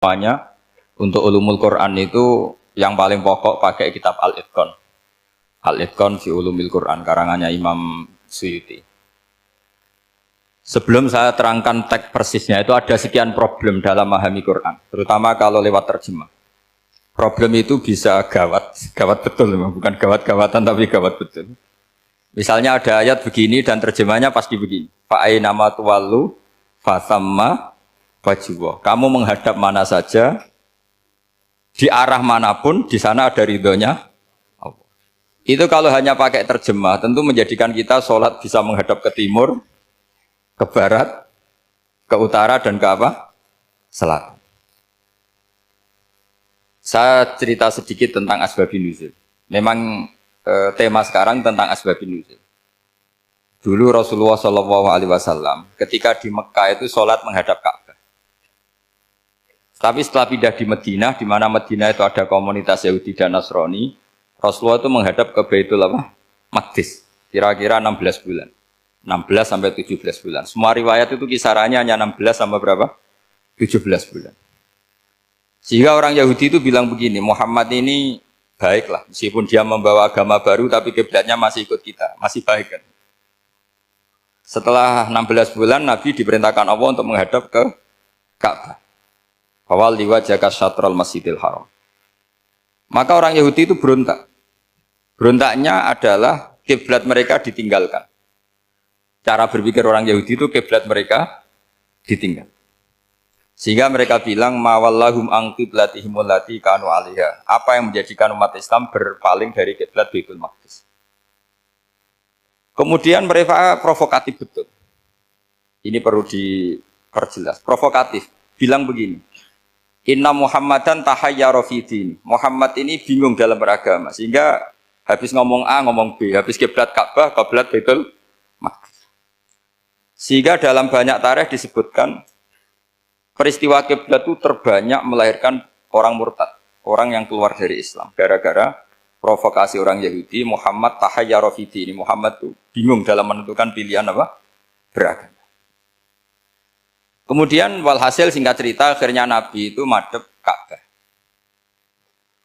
Semuanya untuk ulumul Quran itu yang paling pokok pakai kitab Al-Itqan. Al-Itqan fi ulumil Quran karangannya Imam Suyuti. Sebelum saya terangkan teks persisnya itu ada sekian problem dalam memahami Quran, terutama kalau lewat terjemah. Problem itu bisa gawat, gawat betul, bukan gawat-gawatan tapi gawat betul. Misalnya ada ayat begini dan terjemahnya pasti begini. Fa'ainama tuwallu fasamma wajibah. Kamu menghadap mana saja, di arah manapun, di sana ada ridhonya Allah. Itu kalau hanya pakai terjemah, tentu menjadikan kita sholat bisa menghadap ke timur, ke barat, ke utara, dan ke apa? Selatan. Saya cerita sedikit tentang asbabun nuzul. Memang tema sekarang tentang asbabun nuzul. Dulu Rasulullah SAW ketika di Mekah itu sholat menghadap Ka'bah. Tapi setelah pindah di Madinah, di mana Madinah itu ada komunitas Yahudi dan Nasrani, Rasulullah itu menghadap ke Baitul Maqdis, kira-kira 16 bulan. 16 sampai 17 bulan. Semua riwayat itu kisarannya hanya 16 sampai berapa? 17 bulan. Sehingga orang Yahudi itu bilang begini, Muhammad ini baiklah, meskipun dia membawa agama baru, tapi kiblatnya masih ikut kita, masih baik kan. Setelah 16 bulan, Nabi diperintahkan Allah untuk menghadap ke Ka'bah. Awal liwajaka syatrul masjidil haram. Maka orang Yahudi itu berontak. Berontaknya adalah kiblat mereka ditinggalkan. Cara berpikir orang Yahudi itu kiblat mereka ditinggal. Sehingga mereka bilang mawallahum an qiblatihim allati kanu 'alaiha. Apa yang menjadikan umat Islam berpaling dari kiblat Baitul Maqdis. Kemudian mereka provokatif betul. Ini perlu diperjelas. Provokatif. Bilang begini. Inna Muhammadan tahayyara fi din. Muhammad ini bingung dalam beragama. Sehingga habis ngomong A, ngomong B. Habis kiblat Ka'bah, kiblat Baitul Maqdis. Sehingga dalam banyak tarikh disebutkan peristiwa kiblat itu terbanyak melahirkan orang murtad. Orang yang keluar dari Islam. Gara-gara provokasi orang Yahudi, Muhammad tahayyara fi din. Muhammad itu bingung dalam menentukan pilihan apa? Beragama. Kemudian walhasil singkat cerita akhirnya Nabi itu madhep Ka'bah.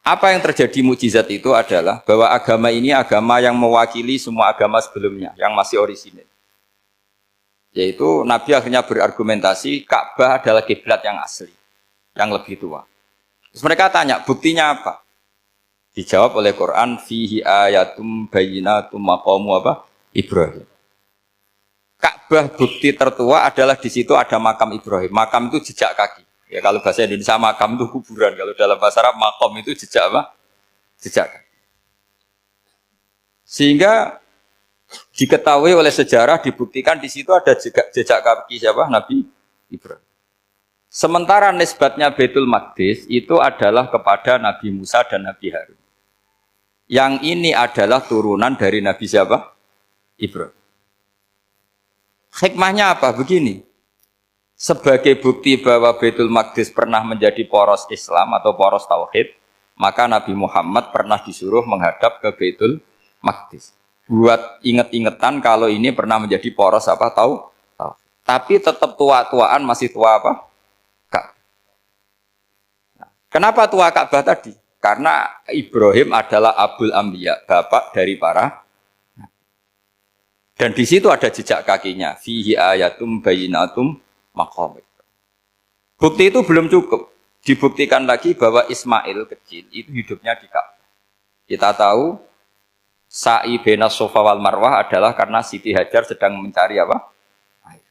Apa yang terjadi mukjizat itu adalah bahwa agama ini agama yang mewakili semua agama sebelumnya yang masih orisinil. Yaitu Nabi akhirnya berargumentasi Ka'bah adalah kiblat yang asli, yang lebih tua. Terus mereka tanya, buktinya apa? Dijawab oleh Quran, fihi ayatum bayyinatum maqamu apa? Ibrahim. Ka'bah bukti tertua adalah di situ ada makam Ibrahim. Makam itu jejak kaki. Ya kalau bahasa Indonesia makam itu kuburan. Kalau dalam bahasa Arab makom itu jejak apa? Jejak kaki. Sehingga diketahui oleh sejarah dibuktikan di situ ada jejak kaki siapa? Nabi Ibrahim. Sementara nisbatnya Baitul Maqdis itu adalah kepada Nabi Musa dan Nabi Harun. Yang ini adalah turunan dari Nabi siapa? Ibrahim. Hikmahnya apa? Begini, sebagai bukti bahwa Baitul Maqdis pernah menjadi poros Islam atau poros Tauhid, maka Nabi Muhammad pernah disuruh menghadap ke Baitul Maqdis. Buat inget-ingetan kalau ini pernah menjadi poros apa? Tauhid. Tapi tetap tua-tuaan masih tua apa? Ka'bah. Nah, kenapa tua Ka'bah tadi? Karena Ibrahim adalah Abul Anbiya, bapak dari para. Dan di situ ada jejak kakinya. Fihi ayatum bayyinatum maqam. Bukti itu belum cukup. Dibuktikan lagi bahwa Ismail kecil itu hidupnya di Ka'bah. Kita tahu sa'i baina Safa wal Marwah adalah karena Siti Hajar sedang mencari apa? Air.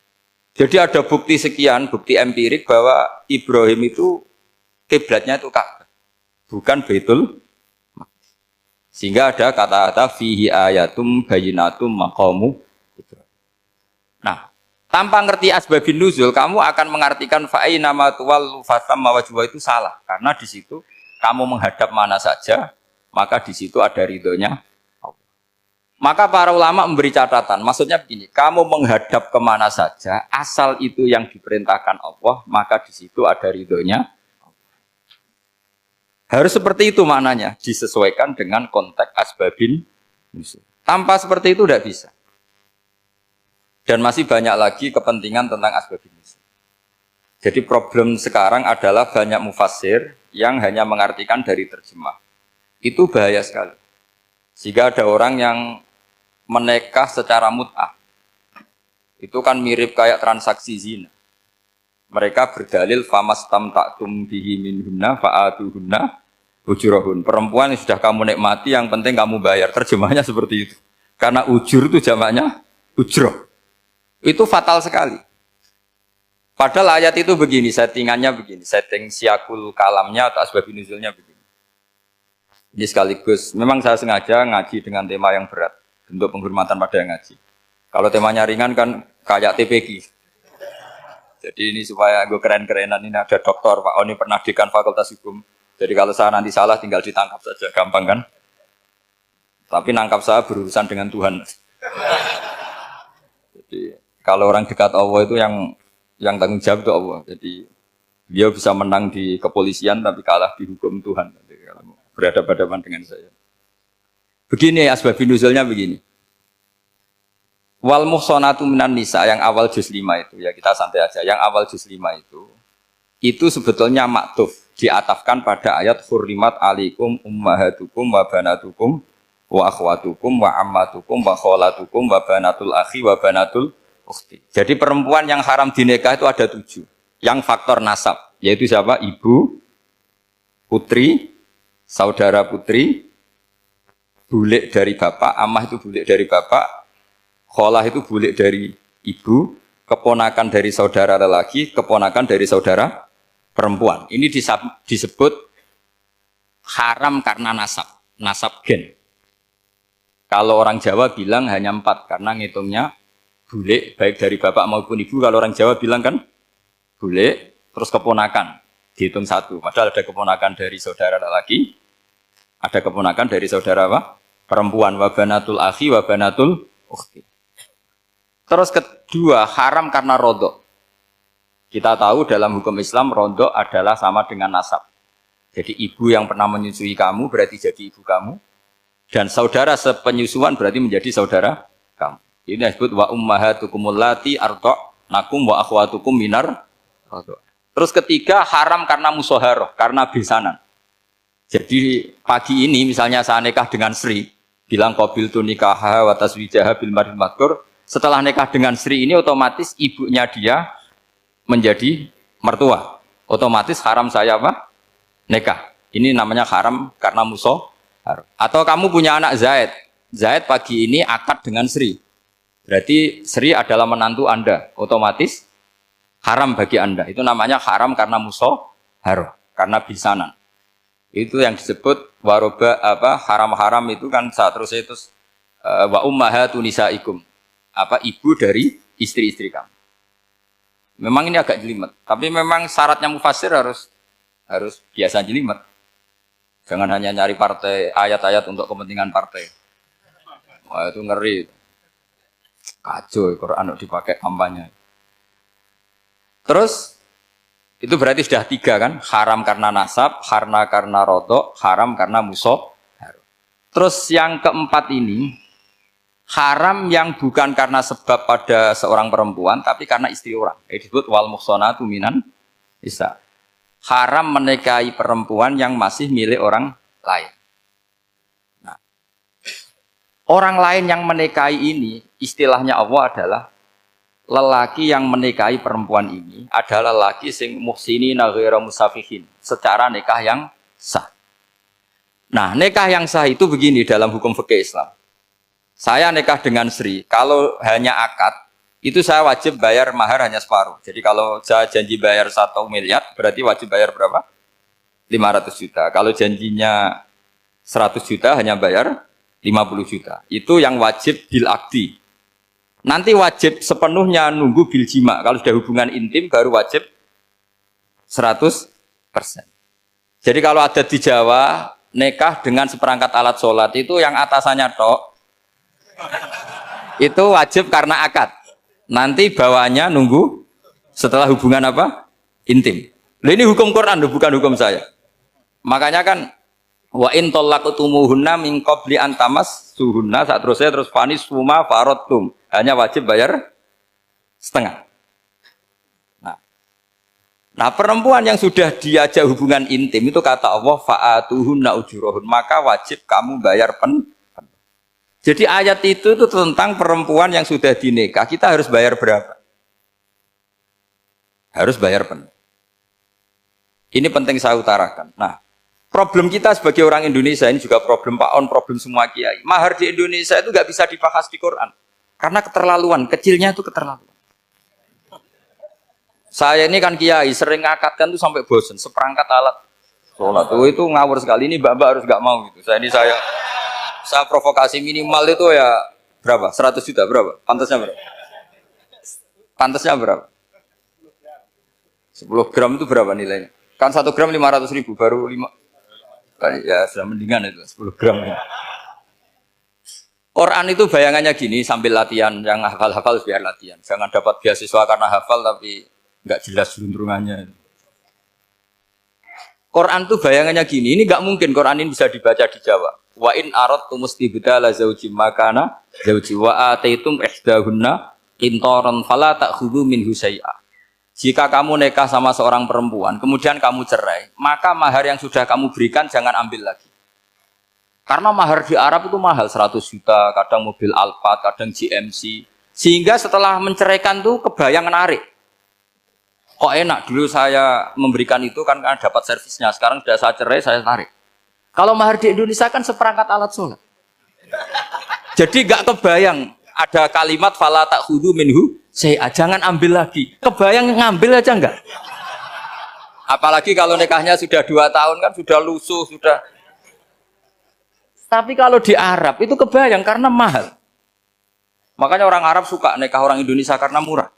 Jadi ada bukti sekian, bukti empirik bahwa Ibrahim itu kiblatnya itu Ka'bah, bukan Baitul. Sehingga ada kata-kata fihi ayatum bayyinatum maqamu. Nah, tanpa ngerti asbabun nuzul, kamu akan mengartikan fa'ainama tuwallu fasamma wajhuhu itu salah. Karena di situ kamu menghadap mana saja, maka di situ ada ridhonya Allah. Maka para ulama memberi catatan, maksudnya begini, kamu menghadap kemana saja, asal itu yang diperintahkan Allah, maka di situ ada ridhonya. Harus seperti itu maknanya, disesuaikan dengan konteks asbabin nuzul. Tanpa seperti itu tidak bisa. Dan masih banyak lagi kepentingan tentang asbabin nuzul. Jadi problem sekarang adalah banyak mufassir yang hanya mengartikan dari terjemah. Itu bahaya sekali. Jika ada orang yang menikah secara mut'ah, itu kan mirip kayak transaksi zina. Mereka berdalil famastamta'tum bihi minhunna fa'atuhunna ujurahun. Perempuan yang sudah kamu nikmati, yang penting kamu bayar. Terjemahnya seperti itu. Karena ujur itu jamaknya ujroh. Itu fatal sekali. Padahal ayat itu begini, settingannya begini, setting siakul kalamnya atau asbab nuzulnya begini. Ini sekaligus, memang saya sengaja ngaji dengan tema yang berat, bentuk penghormatan pada yang ngaji. Kalau temanya ringan kan kayak TPQ. Jadi ini supaya gue keren-kerenan, ini ada doktor, Pak Oni pernah dekan Fakultas Hukum. Jadi kalau saya nanti salah tinggal ditangkap saja, gampang kan? Tapi nangkap saya berurusan dengan Tuhan. Jadi kalau orang dekat Allah itu yang tanggung jawab itu Allah. Jadi dia bisa menang di kepolisian tapi kalah di hukum Tuhan. Jadi, kalau berhadapan-hadapan dengan saya. Begini asbabun nuzulnya begini. Wal muhsanatu minan nisa yang awal juz 5 itu ya kita santai aja. Yang awal juz 5 itu sebetulnya maktuf diatafkan pada ayat hurrimat alaikum ummahatukum wa banatukum wa akhwatukum wa ammatukum wa kholatukum wa banatul akhi wa banatul ukhti. Jadi perempuan yang haram dinikah itu ada 7. Yang faktor nasab yaitu siapa? Ibu, putri, saudara putri, bulik dari bapak, amah itu bulik dari bapak, kholah itu bulik dari ibu, keponakan dari saudara lelaki, keponakan dari saudara perempuan. Ini disebut haram karena nasab gen. Kalau orang Jawa bilang hanya 4 karena ngitungnya bulik baik dari bapak maupun ibu. Kalau orang Jawa bilang kan bulik terus keponakan dihitung 1. Padahal ada keponakan dari saudara lelaki, ada keponakan dari saudara apa? Perempuan. Wa banatul akhi wa banatul ukhti. Terus kedua, haram karena rodok. Kita tahu dalam hukum Islam, rodok adalah sama dengan nasab. Jadi ibu yang pernah menyusui kamu berarti jadi ibu kamu. Dan saudara sepenyusuan berarti menjadi saudara kamu. Ini disebut wa ummahatukumul lati arda'nakum wa akhwatukum minar rodok. Terus ketiga, haram karena musoharoh, karena besanan. Jadi pagi ini misalnya saya nikah dengan Sri, bilang qabil tu nikaha wa taswijaha bil marhum madkur. Setelah nikah dengan Sri ini otomatis ibunya dia menjadi mertua. Otomatis haram saya apa? Nikah. Ini namanya haram karena musoharoh. Atau kamu punya anak Zaid. Zaid pagi ini akad dengan Sri. Berarti Sri adalah menantu Anda. Otomatis haram bagi Anda. Itu namanya haram karena musoharoh. Karena bisanan. Itu yang disebut waroba apa haram-haram itu kan saat terus itu wa ummahatu nisaikum. Apa ibu dari istri-istri kamu. Memang ini agak jelimet, tapi memang syaratnya mufassir harus biasa jelimet. Jangan hanya nyari partai ayat-ayat untuk kepentingan partai. Wah itu ngeri. Kacau Quran dipakai kampanye. Terus itu berarti sudah 3 kan? Haram karena nasab, karena rodok, haram karena musoh. Terus yang keempat ini haram yang bukan karena sebab pada seorang perempuan, tapi karena istri orang. Itu disebut wal muhsanatu minan nisa. Haram menikahi perempuan yang masih milik orang lain. Nah, orang lain yang menikahi ini, istilahnya Allah adalah lelaki yang menikahi perempuan ini adalah lelaki sing muhsinina ghairu musafihin, secara nikah yang sah. Nah, nikah yang sah itu begini dalam hukum fikih Islam. Saya nikah dengan Sri, kalau hanya akad, itu saya wajib bayar mahar hanya separuh. Jadi kalau saya janji bayar 1 miliar, berarti wajib bayar berapa? 500 juta. Kalau janjinya 100 juta, hanya bayar 50 juta. Itu yang wajib bil akdi. Nanti wajib sepenuhnya nunggu bil jima. Kalau sudah hubungan intim, baru wajib 100%. Jadi kalau ada di Jawa, nikah dengan seperangkat alat sholat, itu yang atasannya tok, itu wajib karena akad. Nanti bawahnya nunggu setelah hubungan apa? Intim. Ini hukum Quran, bukan hukum saya. Makanya kan wa in talaqtumuhunna min qabli an tamassuhunna, saat terus fanis suma faradtum. Hanya wajib bayar setengah. Nah, Nah, perempuan yang sudah diajak hubungan intim itu kata Allah fa'atuhunna ujurahun, maka wajib kamu bayar Jadi ayat itu tentang perempuan yang sudah dinikah, kita harus bayar berapa? Harus bayar penuh. Ini penting saya utarakan. Nah, problem kita sebagai orang Indonesia ini juga problem Pak On, problem semua kiai. Mahar di Indonesia itu nggak bisa dibahas di Quran karena keterlaluan, kecilnya itu keterlaluan. Saya ini kan kiai, sering ngakatkan tuh sampai bosen, seperangkat alat sholat itu ngawur sekali. Ini mbak-mbak harus nggak mau gitu. Saya provokasi minimal itu ya berapa? 100 juta berapa? Pantasnya berapa? Pantasnya berapa? 10 gram itu berapa nilainya? Kan 1 gram 500.000 baru 5. Ya sudah mendingan itu 10 gram. Ya. Quran itu bayangannya gini sambil latihan, yang hafal-hafal biar latihan. Jangan dapat beasiswa karena hafal tapi nggak jelas juntrungannya. Quran tuh bayangannya gini, ini nggak mungkin Quran ini bisa dibaca di Jawa. Wa in aradtum istibdala zaujim makana zauji wa ataitum ihdahunna qintaran fala ta'khudhu minhu syai'a. Jika kamu nikah sama seorang perempuan, kemudian kamu cerai, maka mahar yang sudah kamu berikan jangan ambil lagi. Karena mahar di Arab itu mahal, 100 juta, kadang mobil Alphard, kadang GMC. Sehingga setelah menceraikan tuh kebayang narik. Kok enak, dulu saya memberikan itu kan karena dapat servisnya, sekarang sudah saya cerai, saya tarik. Kalau mahar di Indonesia kan seperangkat alat sholat. Jadi gak kebayang ada kalimat fala ta'khudhu minhu syai'a, jangan ambil lagi. Kebayang ngambil aja enggak? Apalagi kalau nikahnya sudah 2 tahun kan sudah lusuh, sudah. Tapi kalau di Arab itu kebayang karena mahal. Makanya orang Arab suka nikah orang Indonesia karena murah.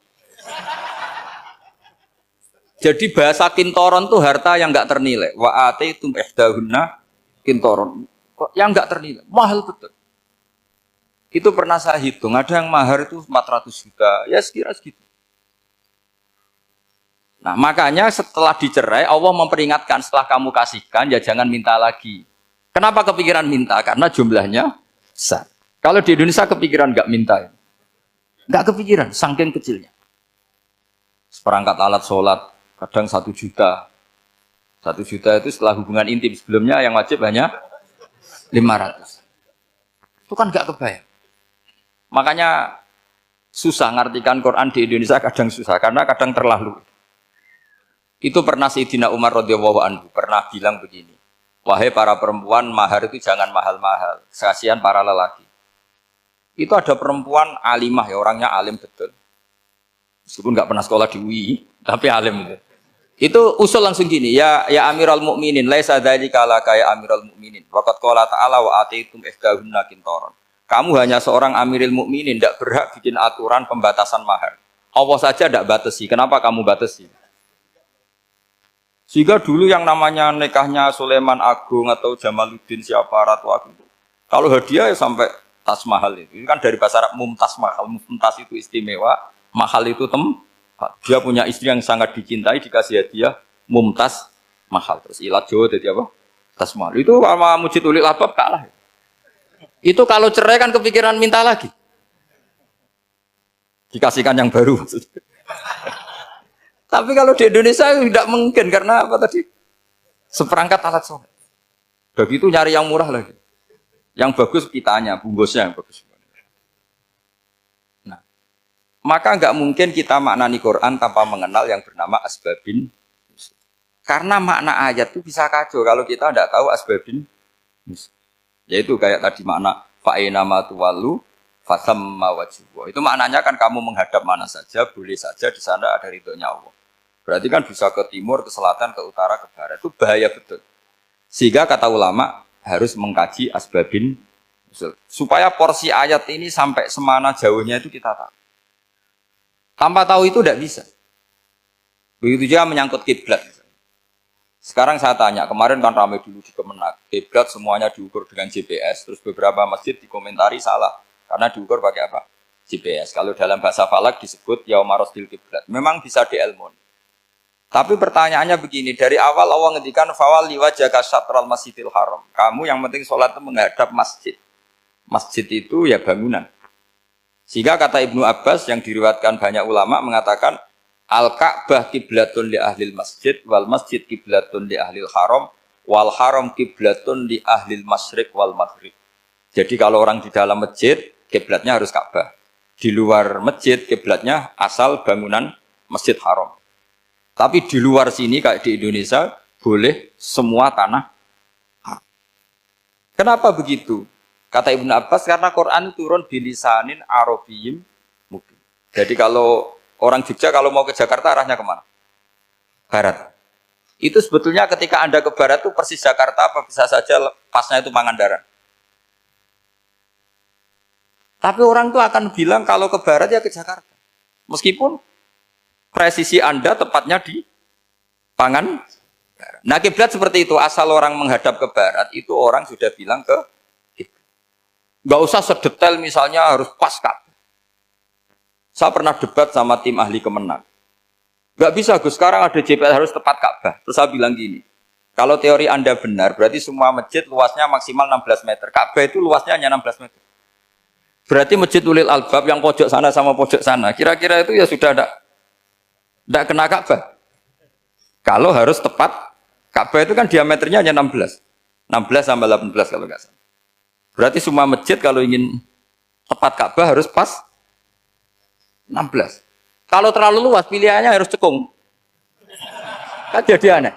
Jadi bahasa kintoron tuh harta yang enggak ternilai. Wa ataitum ihdahunna kintoron. Yang enggak ternilai, mahal betul. Itu pernah saya hitung, ada yang mahar itu 400 juta, ya sekira segitu. Nah makanya setelah dicerai, Allah memperingatkan setelah kamu kasihkan, ya jangan minta lagi. Kenapa kepikiran minta? Karena jumlahnya besar. Kalau di Indonesia kepikiran nggak minta, ya? Nggak kepikiran, saking kecilnya. Seperangkat alat sholat, kadang 1 juta. 1 juta itu setelah hubungan intim, sebelumnya yang wajib hanya 500. Itu kan nggak kebayang. Makanya susah ngartikan Quran di Indonesia, kadang susah karena kadang terlalu. Itu pernah Sayyidina Umar radhiyallahu anhu pernah bilang begini, wahai para perempuan, mahar itu jangan mahal-mahal, kasihan para lelaki. Itu ada perempuan alimah ya, orangnya alim betul, meskipun nggak pernah sekolah di UI, tapi alim itu. Itu usul langsung gini, ya Amirul Mukminin, laisa dzalika laka ya Amirul Mukminin. Waqad qala ta'ala wa ataitum ihdahunna qintaran. Kamu hanya seorang Amirul Mukminin, tidak berhak bikin aturan pembatasan mahar. Allah saja tidak batasi. Kenapa kamu batasi? Sehingga dulu yang namanya nikahnya Sulaiman Agung atau Jamaluddin siapa Ratu Agung, kalau hadiah ya sampai tas mahal itu. Ini kan dari bahasa Arab mumtaz mahal. Mumtaz itu istimewa, mahal itu dia punya istri yang sangat dicintai, dikasih hadiah mumtaz mahal. Terus ilat Jawa jadi apa? Tas mahal. Itu sama Mujid Ulil Albab kalah. Itu kalau cerai kan kepikiran minta lagi. Dikasihkan yang baru maksudnya. Tapi kalau di Indonesia tidak mungkin karena apa tadi? Seperangkat alat sholat. Begitu nyari yang murah lagi. Yang bagus kitanya, bungkusnya yang bagus. Nah, maka nggak mungkin kita maknani Quran tanpa mengenal yang bernama asbabin. Karena makna ayat itu bisa kacau kalau kita tidak tahu asbabin. Yaitu kayak tadi makna fa'ina ma tuwallu fasamma wajhu. Itu maknanya kan kamu menghadap mana saja, boleh saja di sana ada ridhonya Allah. Berarti kan bisa ke timur, ke selatan, ke utara, ke barat. Itu bahaya betul. Sehingga kata ulama harus mengkaji asbabin supaya porsi ayat ini sampai semana jauhnya itu kita tahu. Tanpa tahu itu tidak bisa. Begitu juga menyangkut kiblat. Sekarang saya tanya, kemarin kan ramai dulu di Kemenak, kiblat semuanya diukur dengan GPS, terus beberapa masjid dikomentari salah, karena diukur pakai apa? GPS. Kalau dalam bahasa falak disebut yaumarosdil kiblat. Memang bisa diilmun. Tapi pertanyaannya begini, dari awal Allah ngendikan fawal liwajhaka syatral masjidil haram. Kamu yang penting sholat itu menghadap masjid. Masjid itu ya bangunan. Sehingga kata Ibnu Abbas yang diriwayatkan banyak ulama mengatakan Al-Ka'bah kiblatun li ahlil masjid wal masjid kiblatun li ahlil haram wal haram kiblatun li ahlil masyriq wal maghrib. Jadi kalau orang di dalam masjid kiblatnya harus Ka'bah. Di luar masjid kiblatnya asal bangunan Masjid Haram. Tapi di luar sini kayak di Indonesia boleh semua tanah. Kenapa begitu? Kata Ibnu Abbas karena Quran turun bilisanin Arabiyyin mubin. Jadi kalau orang Jogja kalau mau ke Jakarta arahnya kemana? Barat. Itu sebetulnya ketika Anda ke barat itu persis Jakarta apa bisa saja pasnya itu Pangandaran. Tapi orang itu akan bilang kalau ke barat ya ke Jakarta. Meskipun presisi Anda tepatnya di Pangandaran. Nah kiblat seperti itu, asal orang menghadap ke barat itu orang sudah bilang ke kiblat. Nggak usah sedetail misalnya harus pas Ka'bah. Saya pernah debat sama tim ahli Kemenang. Nggak bisa Gus, sekarang ada JPL harus tepat Ka'bah. Terus saya bilang gini, kalau teori Anda benar, berarti semua masjid luasnya maksimal 16 meter. Ka'bah itu luasnya hanya 16 meter. Berarti Masjid Ulil Albab yang pojok sana sama pojok sana, kira-kira itu ya sudah tidak kena Ka'bah. Kalau harus tepat, Ka'bah itu kan diameternya hanya 16. 16 sampai 18 kalau nggak salah. Berarti semua masjid kalau ingin tepat Ka'bah harus pas 16. Kalau terlalu luas pilihannya harus cekung. Kan jadi aneh.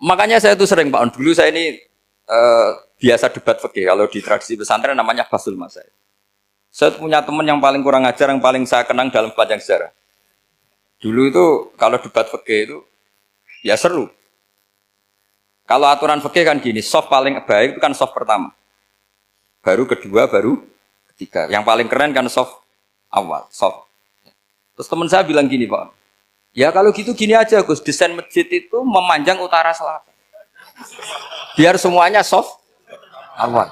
Makanya saya itu sering Pak, dulu saya ini biasa debat fikih. Kalau di tradisi pesantren namanya Basul Masail. Saya punya teman yang paling kurang ajar, yang paling saya kenang dalam sepanjang sejarah. Dulu itu kalau debat fikih itu ya seru. Kalau aturan fikih kan gini, soft paling baik itu kan soft pertama. Baru kedua, baru ketiga. Yang paling keren kan soft awal, soft. Terus teman saya bilang gini Pak, ya kalau gitu gini aja Gus, desain masjid itu memanjang utara selatan. Biar semuanya soft awal.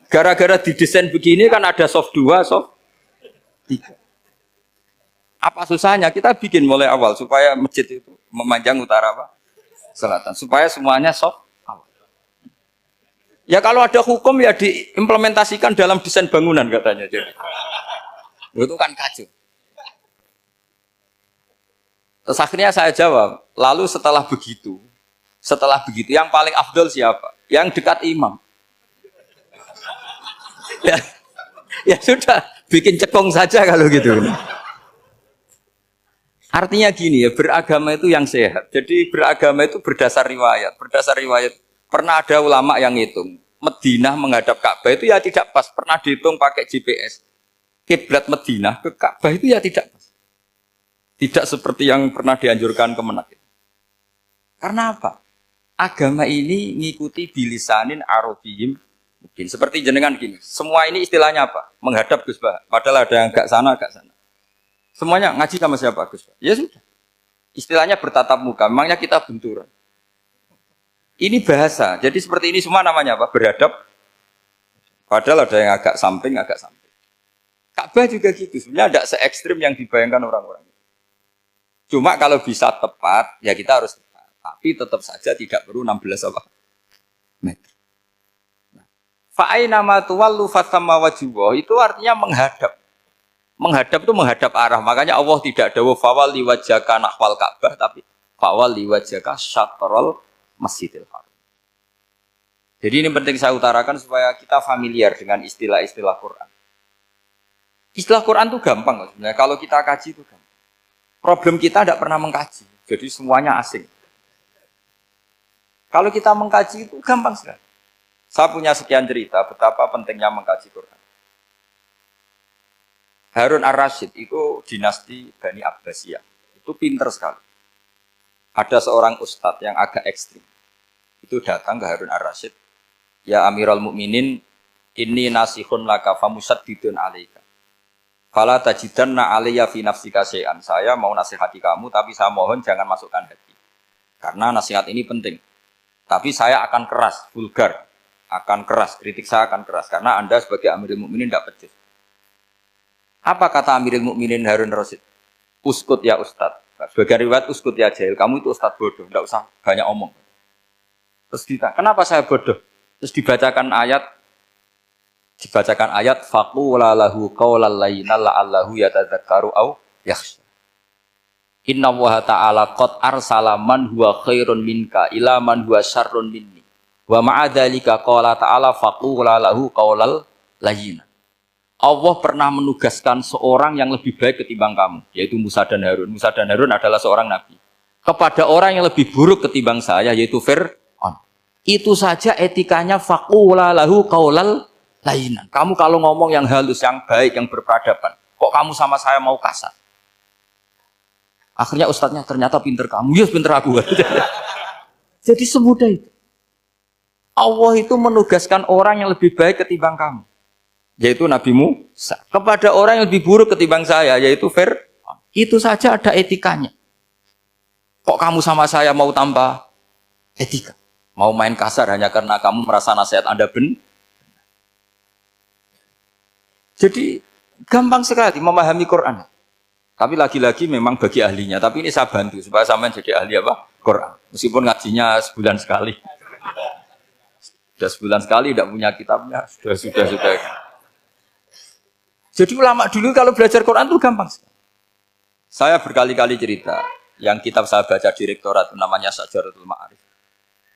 Gara-gara didesain begini kan ada soft 2, soft 3. Apa susahnya? Kita bikin mulai awal supaya masjid itu memanjang utara apa? Selatan. Supaya semuanya soft awal. Ya kalau ada hukum ya diimplementasikan dalam desain bangunan katanya. Jadi. Itu kan kacau. Terus akhirnya saya jawab, lalu setelah begitu yang paling afdol siapa? Yang dekat imam. Ya sudah, bikin cekong saja kalau gitu. Artinya gini ya, beragama itu yang sehat. Jadi beragama itu berdasar riwayat. Berdasar riwayat, pernah ada ulama yang ngitung. Madinah menghadap Ka'bah itu ya tidak pas. Pernah dihitung pakai GPS. Kiblat Madinah ke Ka'bah itu ya tidak pas. Tidak seperti yang pernah dianjurkan Kemenak. Karena apa? Agama ini ngikuti bilisanin Arabiyyin mungkin. Seperti jenengan gini. Semua ini istilahnya apa? Menghadap Gus Bah. Padahal ada yang agak sana, agak sana. Semuanya ngaji sama siapa Gus Bah? Ya sudah. Istilahnya bertatap muka. Memangnya kita benturan. Ini bahasa. Jadi seperti ini semua namanya apa? Beradab. Padahal ada yang agak samping, agak samping. Ka'bah juga gitu. Sebenarnya tidak se-ekstrim yang dibayangkan orang-orang. Cuma kalau bisa tepat, ya kita harus tepat. Tapi tetap saja tidak perlu 16 apa? Meter. Fa'aina ma tuwallu fasamma wajhullah itu artinya menghadap. Menghadap itu menghadap arah. Makanya Allah tidak dawuh fawalli wajhaka nahwal Ka'bah tapi fawalli wajhaka syatrul Masjidil Haram. Jadi ini penting saya utarakan supaya kita familiar dengan istilah-istilah Quran. Istilah Quran itu gampang sebenarnya. Kalau kita kaji itu gampang. Problem kita tidak pernah mengkaji. Jadi semuanya asing. Kalau kita mengkaji itu gampang sekali. Saya punya sekian cerita betapa pentingnya mengkaji Quran. Harun ar-Rasyid itu dinasti Bani Abbasiyah. Itu pinter sekali. Ada seorang ustadz yang agak ekstrim. Itu datang ke Harun ar-Rasyid. Ya Amirul Mukminin, inni nasihun laka famusaddidun alaika. Fala tajidanna alayya fi nafsika syai'an. Saya mau nasihati kamu tapi saya mohon jangan masukkan hati. Karena nasihat ini penting. Tapi saya akan keras, vulgar. Akan keras, kritik saya akan keras. Karena Anda sebagai Amirul Mukminin tidak pecus. Apa kata Amirul Mukminin Harun Rasyid? Uskut ya Ustadz. Sebagai riwayat uskut ya jahil. Kamu itu Ustadz bodoh. Tidak usah banyak omong. Terus ditanya, kenapa saya bodoh? Terus dibacakan ayat faqula lahu qaulal layyina la'allahu yatadzakkaru au yakhsha. Inna wa ta'ala qad arsala man huwa khairun minka ila man huwa syarrun minni. Wa ma'a dzalika qala ta'ala faqula lahu qaulal layyin. Allah pernah menugaskan seorang yang lebih baik ketimbang kamu, yaitu Musa dan Harun. Musa dan Harun adalah seorang nabi. Kepada orang yang lebih buruk ketimbang saya, yaitu Fir'aun. Itu saja etikanya faqula lahu qaulal layyin. Kamu kalau ngomong yang halus, yang baik, yang berperadaban, kok kamu sama saya mau kasar? Akhirnya ustadznya ternyata pinter kamu, ya pinter aku. Jadi semudah itu. Allah itu menugaskan orang yang lebih baik ketimbang kamu, yaitu Nabi Musa. Kepada orang yang lebih buruk ketimbang saya, yaitu Fir'aun. Itu saja ada etikanya. Kok kamu sama saya mau tambah etika? Mau main kasar hanya karena kamu merasa nasihat Anda benar? Jadi gampang sekali memahami Quran. Tapi lagi-lagi memang bagi ahlinya. Tapi ini saya bantu supaya sampean jadi ahli apa? Quran. Meskipun ngajinya sebulan sekali. Sudah sebulan sekali tidak punya kitabnya. Sudah. Jadi ulama dulu kalau belajar Quran itu gampang sekali. Saya berkali-kali cerita. Yang kitab saya baca di rektorat namanya Syajaratul Ma'arif.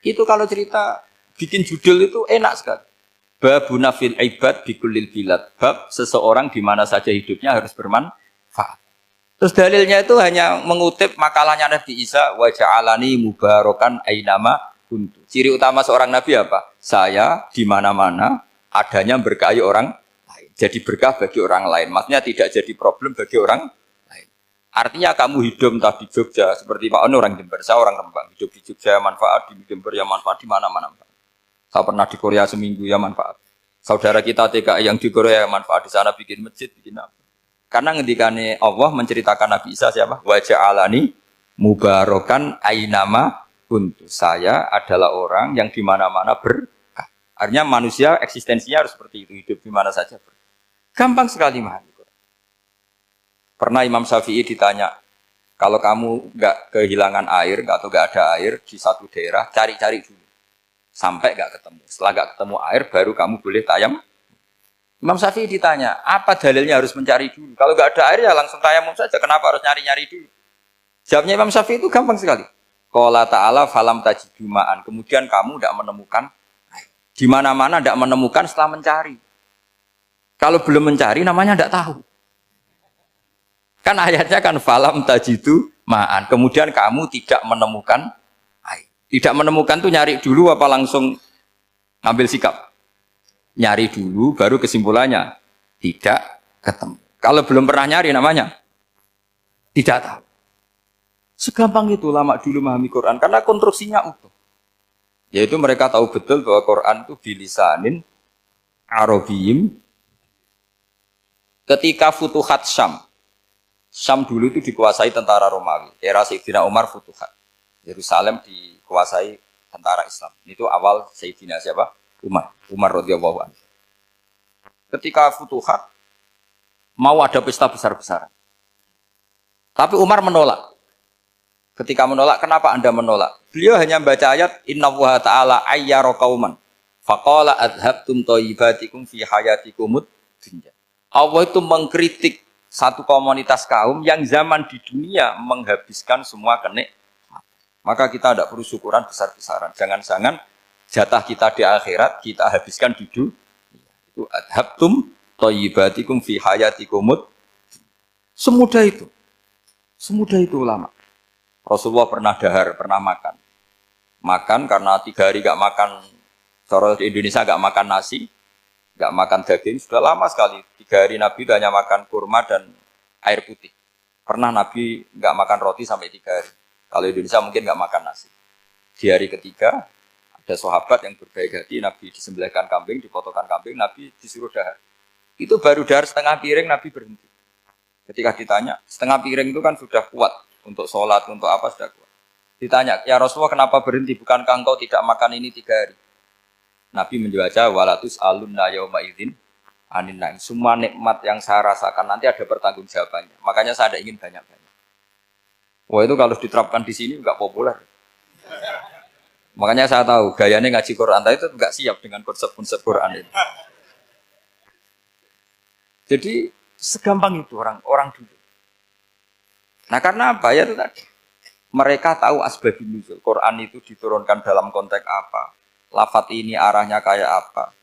Itu kalau cerita bikin judul itu enak sekali. Babuna fil ibad bikulil bilad. Bab seseorang di mana saja hidupnya harus bermanfaat. Terus dalilnya itu hanya mengutip makalahnya Nabi Isa, wa ja'alani mubarakan ainama kuntu. Ciri utama seorang nabi apa? Saya di mana-mana adanya berkahi orang lain. Jadi berkah bagi orang lain. Maksudnya tidak jadi problem bagi orang lain. Artinya kamu hidup entah di Jogja seperti Pak Ono orang Jember, saya orang Rembang. Hidup di Jogja manfaat, di Jember ya manfaat, di mana-mana. Saya pernah di Korea seminggu ya manfaat. Saudara kita TKI yang di Korea ya manfaat, di sana bikin masjid, bikin apa. Karena ngendikane Allah menceritakan Nabi Isa siapa? Wa ja'alani mubarakan ainama kuntu. Saya adalah orang yang di mana-mana berkah. Artinya manusia eksistensinya harus seperti itu, hidup di mana saja. Gampang sekali memahami. Pernah Imam Syafi'i ditanya, kalau kamu nggak kehilangan air atau nggak ada air di satu daerah, cari-cari dulu sampai nggak ketemu. Setelah nggak ketemu air, baru kamu boleh tayamum. Imam Syafi'i ditanya, apa dalilnya harus mencari dulu? Kalau nggak ada air ya langsung tayamum saja. Kenapa harus nyari-nyari dulu? Jawabnya Imam Syafi'i itu gampang sekali. Qala ta'ala falam tajidu ma'an. Kemudian kamu tidak menemukan air. Di mana-mana tidak menemukan setelah mencari. Kalau belum mencari namanya tidak tahu. Kan ayatnya kan falam tajidu ma'an. Kemudian kamu tidak menemukan air. Tidak menemukan tuh nyari dulu apa langsung ngambil sikap? Nyari dulu, baru kesimpulannya tidak ketemu. Kalau belum pernah nyari namanya tidak tahu. Segampang itu ulama dulu memahami Quran karena konstruksinya utuh. Yaitu mereka tahu betul bahwa Quran itu bilisanin Arabiyim. Ketika Futuhat Syam, Syam dulu itu dikuasai tentara Romawi. Era Sayyidina Umar Futuhat. Yerusalem dikuasai tentara Islam. Itu awal Sayyidina siapa? Umar radhiyallahu anhu. Ketika Futuhat mau ada pesta besar-besaran. Tapi Umar menolak. Ketika menolak, kenapa Anda menolak? Beliau hanya baca ayat innallaha ta'ala ayyara qauman faqala adhabtum thayyibatikum fi hayatikumud dunya. Allah itu mengkritik satu komunitas kaum yang zaman di dunia menghabiskan semua kenikmatan. Maka kita tidak perlu syukuran besar-besaran. Jangan-jangan jatah kita di akhirat kita habiskan di dunia. Itu adhabtum thayyibatikum fi hayatikumud. Semudah itu. Semudah itu ulama. Rasulullah pernah dahar, pernah makan. Makan karena 3 hari gak makan, cara di Indonesia gak makan nasi, gak makan daging, sudah lama sekali. 3 hari Nabi itu hanya makan kurma dan air putih. Pernah Nabi gak makan roti sampai 3 hari. Kalau Indonesia mungkin gak makan nasi. Di hari ketiga, ada sahabat yang berbaik hati, Nabi disembelihkan kambing, dipotongkan kambing, Nabi disuruh dahar. Itu baru dahar setengah piring, Nabi berhenti. Ketika ditanya, setengah piring itu kan sudah kuat. Untuk sholat, untuk apa sudah kuat. Ditanya, ya Rasulullah kenapa berhenti? Bukankah engkau tidak makan ini 3 hari? Nabi menjawab, walatus alunna yauma idzin anin naim. Semua nikmat yang saya rasakan nanti ada pertanggungjawabannya. Makanya saya tidak ingin banyak-banyak. Wah itu kalau diterapkan di sini nggak populer. Makanya saya tahu gayanya ngaji Quran itu nggak siap dengan konsep-konsep Quran itu. Jadi segampang itu orang dulu. Nah karena apa ya itu tadi. Mereka tahu asbabun nuzul. Quran itu diturunkan dalam konteks apa. Lafat ini arahnya kayak apa.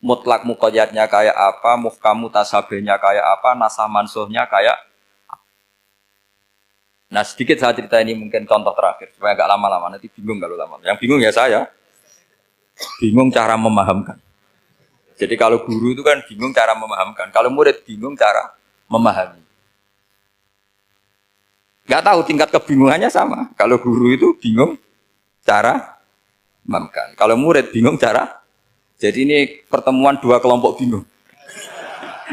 Mutlak muqayyadnya kayak apa. Muhkam mutasabihnya kayak apa. Nasah mansuhnya kayak apa. Nah sedikit saya cerita ini mungkin contoh terakhir. Supaya agak lama-lama. Nanti bingung kalau lama. Yang bingung ya saya. Bingung cara memahamkan. Jadi kalau guru itu kan bingung cara memahamkan. Kalau murid bingung cara memahami. Gak tahu tingkat kebingungannya sama. Kalau guru itu bingung cara memahamkan. Kalau murid bingung cara. Jadi ini pertemuan dua kelompok bingung.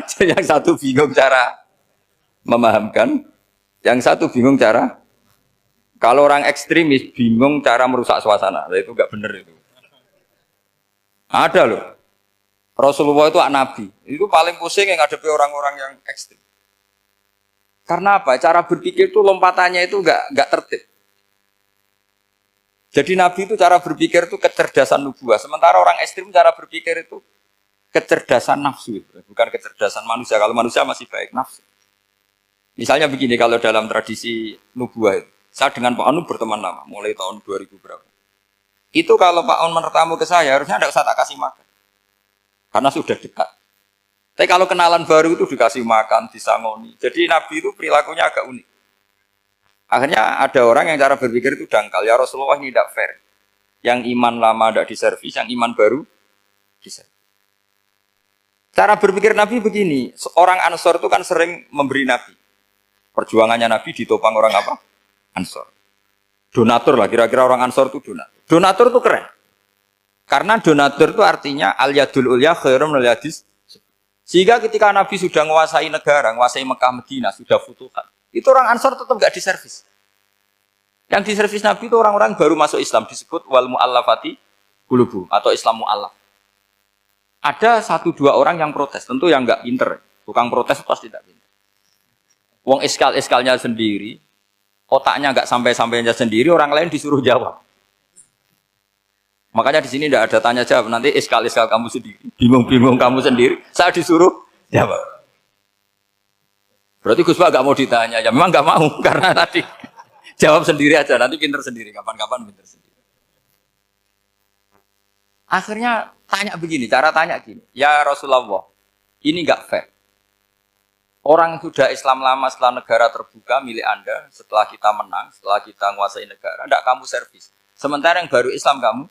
Jadi yang satu bingung cara memahamkan. Yang satu bingung cara. Kalau orang ekstremis bingung cara merusak suasana. Nah, itu gak benar itu. Ada loh. Rasulullah itu nabi. Itu paling pusing yang ngadepi orang-orang yang ekstrem. Karena apa? Cara berpikir itu lompatannya itu enggak tertib. Jadi Nabi itu cara berpikir itu kecerdasan nubuah. Sementara orang ekstrim cara berpikir itu kecerdasan nafsu. Bukan kecerdasan manusia. Kalau manusia masih baik nafsu. Misalnya begini, kalau dalam tradisi nubuah itu. Saya dengan Pak Anu berteman lama. Mulai tahun 2000 berapa. Itu kalau Pak Anu bertamu ke saya, harusnya tidak usah tak kasih makan. Karena sudah dekat. Tapi kalau kenalan baru itu dikasih makan, disangoni. Jadi Nabi itu perilakunya agak unik. Akhirnya ada orang yang cara berpikir itu dangkal. Ya Rasulullah ini tidak fair. Yang iman lama tidak diservis, yang iman baru diservis. Cara berpikir Nabi begini. Orang Ansor itu kan sering memberi Nabi. Perjuangannya Nabi ditopang orang apa? Ansor. Donatur lah, kira-kira orang Ansor itu donatur. Donatur itu keren. Karena donatur itu artinya al-yadul ulya khairum minal yadis. Sehingga ketika Nabi sudah menguasai negara, menguasai Mekah Madinah, sudah futuhat, itu orang Ansor tetap nggak diservis. Yang diservis Nabi itu orang-orang baru masuk Islam, disebut wal mu'allafati qulubuhum atau Islam mu'allaf. Ada 1-2 orang yang protes, tentu yang nggak pinter. Tukang protes pasti tidak pinter. Wong iskal-iskalnya sendiri, otaknya nggak sampai-sampainya sendiri, orang lain disuruh jawab. Makanya di sini tidak ada tanya jawab. Nanti iskal-iskal kamu sendiri, bingung-bingung kamu sendiri, saya disuruh jawab. Berarti Gus Pak gak mau ditanya, ya memang gak mau karena tadi jawab sendiri aja. Nanti pinter sendiri, kapan-kapan pinter sendiri. Akhirnya tanya begini, cara tanya gini, ya Rasulullah, ini gak fair. Orang sudah Islam lama setelah negara terbuka milik Anda, setelah kita menang, setelah kita menguasai negara, tidak kamu servis. Sementara yang baru Islam kamu.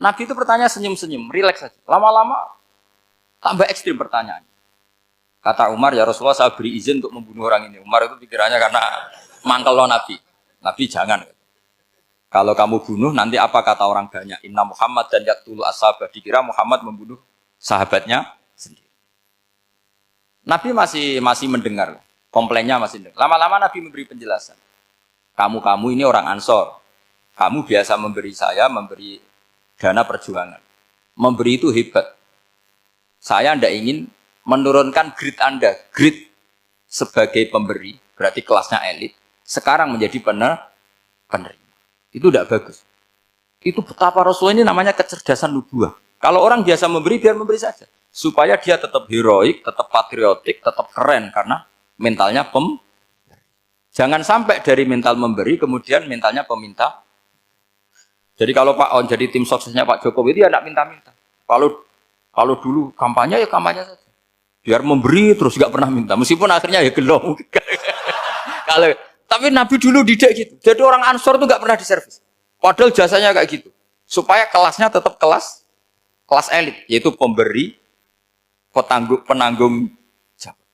Nabi itu bertanya senyum-senyum, rileks saja. Lama-lama tambah ekstrim pertanyaan. Kata Umar, ya Rasulullah saya beri izin untuk membunuh orang ini. Umar itu pikirannya karena mangkel lo Nabi. Nabi jangan. Kalau kamu bunuh, nanti apa kata orang banyak? Inna Muhammad dan yaktulu ashabah. Dikira Muhammad membunuh sahabatnya sendiri. Nabi masih mendengar. Komplainnya masih dengar. Lama-lama Nabi memberi penjelasan. Kamu ini orang Ansor. Kamu biasa memberi saya, memberi dana perjuangan. Memberi itu hebat. Saya tidak ingin menurunkan grade Anda. Grade sebagai pemberi, berarti kelasnya elit. Sekarang menjadi penerima. Itu tidak bagus. Itu betapa Rasulullah ini namanya kecerdasan nubuah. Kalau orang biasa memberi, biar memberi saja. Supaya dia tetap heroik, tetap patriotik, tetap keren. Karena mentalnya Jangan sampai dari mental memberi, kemudian mentalnya peminta. Jadi kalau Pak On jadi tim suksesnya Pak Jokowi itu ya tidak minta-minta. Kalau dulu kampanye ya kampanye saja. Biar memberi terus nggak pernah minta. Meskipun akhirnya ya gelong. Tapi Nabi dulu tidak gitu. Jadi orang Ansor itu nggak pernah diservis. Padahal jasanya kayak gitu. Supaya kelasnya tetap kelas elit. Yaitu pemberi, penanggung jawab.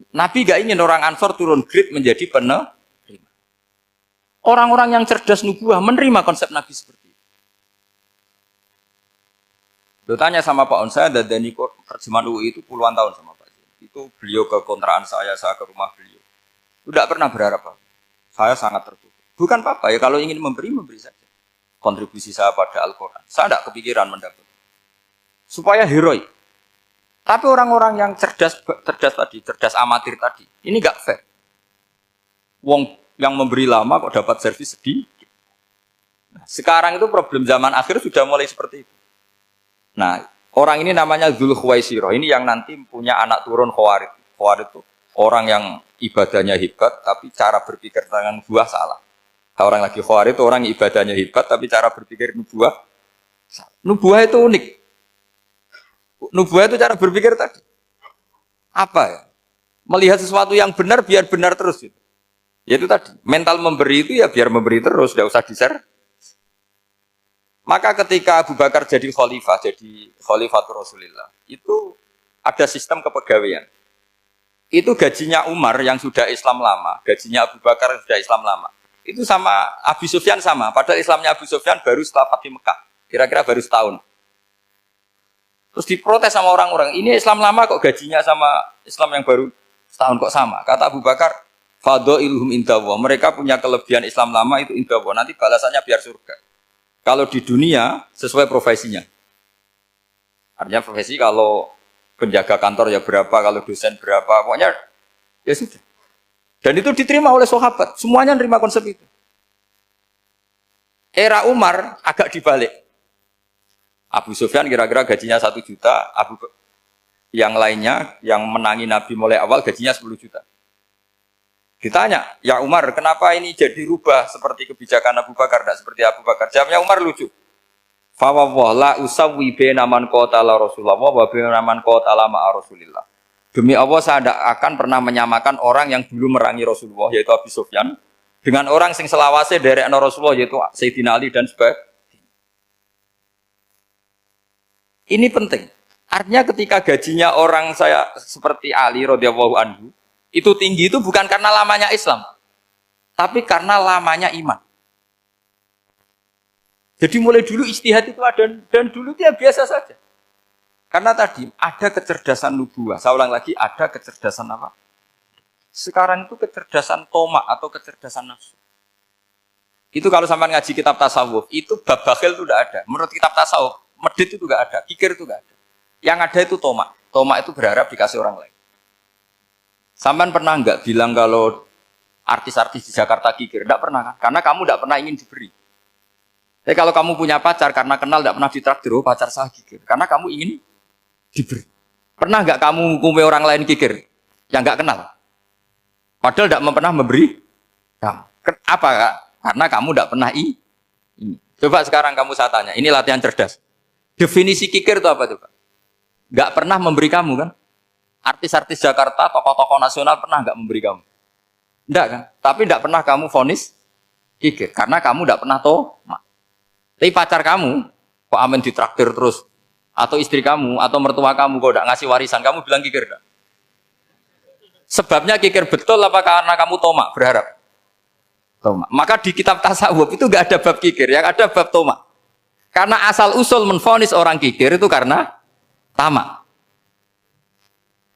Nabi nggak ingin orang Ansor turun grade menjadi penerima. Orang-orang yang cerdas nubuah menerima konsep Nabi seperti itu. Lo tanya sama Pak On, saya dadani terjemahan UI itu puluhan tahun sama Pak. Itu beliau ke kontrakan saya ke rumah beliau. Tidak pernah berharap apa. Saya sangat tertutup. Bukan apa-apa ya, kalau ingin memberi saja. Kontribusi saya pada Al-Quran. Saya tidak kepikiran mendapat. Supaya heroik. Tapi orang-orang yang cerdas amatir tadi, ini nggak fair. Wong yang memberi lama kok dapat servis sedikit. Nah, sekarang itu problem zaman akhir sudah mulai seperti itu. Nah, orang ini namanya Dzul Khuwaisirah. Ini yang nanti punya anak turun Khawarid. Khawarid itu Orang yang ibadahnya hebat, tapi cara berpikir tentang nubuah salah. Orang lagi khawarij itu orang yang ibadahnya hebat, tapi cara berpikir nubuah salah. Nubuah itu unik. Nubuah itu cara berpikir tadi. Apa ya? Melihat sesuatu yang benar biar benar terus. Gitu. Yaitu tadi, mental memberi itu ya biar memberi terus, tidak usah di-share. Maka ketika Abu Bakar jadi khalifatul Rasulullah, itu ada sistem kepegawaian. Itu gajinya Umar yang sudah Islam lama, gajinya Abu Bakar yang sudah Islam lama. Itu sama Abu Sufyan sama, padahal Islamnya Abu Sufyan baru setelah Fatih Mekah, kira-kira baru setahun. Terus diprotes sama orang-orang, ini Islam lama kok gajinya sama Islam yang baru setahun kok sama. Kata Abu Bakar, fadhailuhum indallah, mereka punya kelebihan Islam lama itu indallah, nanti balasannya biar surga. Kalau di dunia sesuai profesinya. Artinya profesi kalau penjaga kantor ya berapa, kalau dosen berapa, pokoknya ya sudah. Dan itu diterima oleh sahabat, semuanya nerima konsep itu. Era Umar agak dibalik. Abu Sufyan kira-kira gajinya 1 juta, yang lainnya yang menangi Nabi mulai awal gajinya 10 juta. Ditanya, ya Umar, kenapa ini jadi rubah seperti kebijakan Abu Bakar, tidak seperti Abu Bakar? Jawabnya Umar lucu. Fawwah la usawwi baina man qatala Rasulullah wa baina man qatala ma'a Rasulillah. Demi Allah saya tidak akan pernah menyamakan orang yang dulu merangi Rasulullah yaitu Abu Sufyan dengan orang sing selawase dari Rasulullah yaitu Sayyidina Ali dan sebagainya. Ini penting. Artinya ketika gajinya orang saya seperti Ali radhiyallahu anhu itu tinggi itu bukan karena lamanya Islam, tapi karena lamanya iman. Jadi mulai dulu ijtihad itu ada dan dulu dia biasa saja. Karena tadi ada kecerdasan nubuah. Saya ulang lagi, ada kecerdasan apa? Sekarang itu kecerdasan tomak atau kecerdasan nafsu. Itu kalau sampai ngaji kitab tasawuf, itu bab bakhil itu tidak ada. Menurut kitab tasawuf, medit itu tidak ada, kikir itu tidak ada. Yang ada itu tomak. Tomak itu berharap dikasih orang lain. Sampai pernah enggak bilang kalau artis-artis di Jakarta kikir? Enggak pernah kan? Karena kamu enggak pernah ingin diberi. Tapi kalau kamu punya pacar karena kenal enggak pernah ditraktir, oh pacar saya kikir. Karena kamu ingin diberi. Pernah enggak kamu ngukumi orang lain kikir? Yang enggak kenal. Padahal enggak pernah memberi kamu. Apa Kak? Karena kamu enggak pernah ini. Coba sekarang kamu saya tanya, ini latihan cerdas. Definisi kikir itu apa coba? Enggak pernah memberi kamu kan? Artis-artis Jakarta, tokoh-tokoh nasional pernah nggak memberi kamu? Enggak kan? Tapi enggak pernah kamu vonis kikir. Karena kamu enggak pernah tomak. Tapi pacar kamu, kok amin ditraktir terus? Atau istri kamu, atau mertua kamu, kok enggak ngasih warisan, kamu bilang kikir enggak? Sebabnya kikir betul apa karena kamu tomak, berharap? Tomak. Maka di kitab tasawuf itu enggak ada bab kikir, yang ada bab tomak. Karena asal usul menvonis orang kikir itu karena tamak.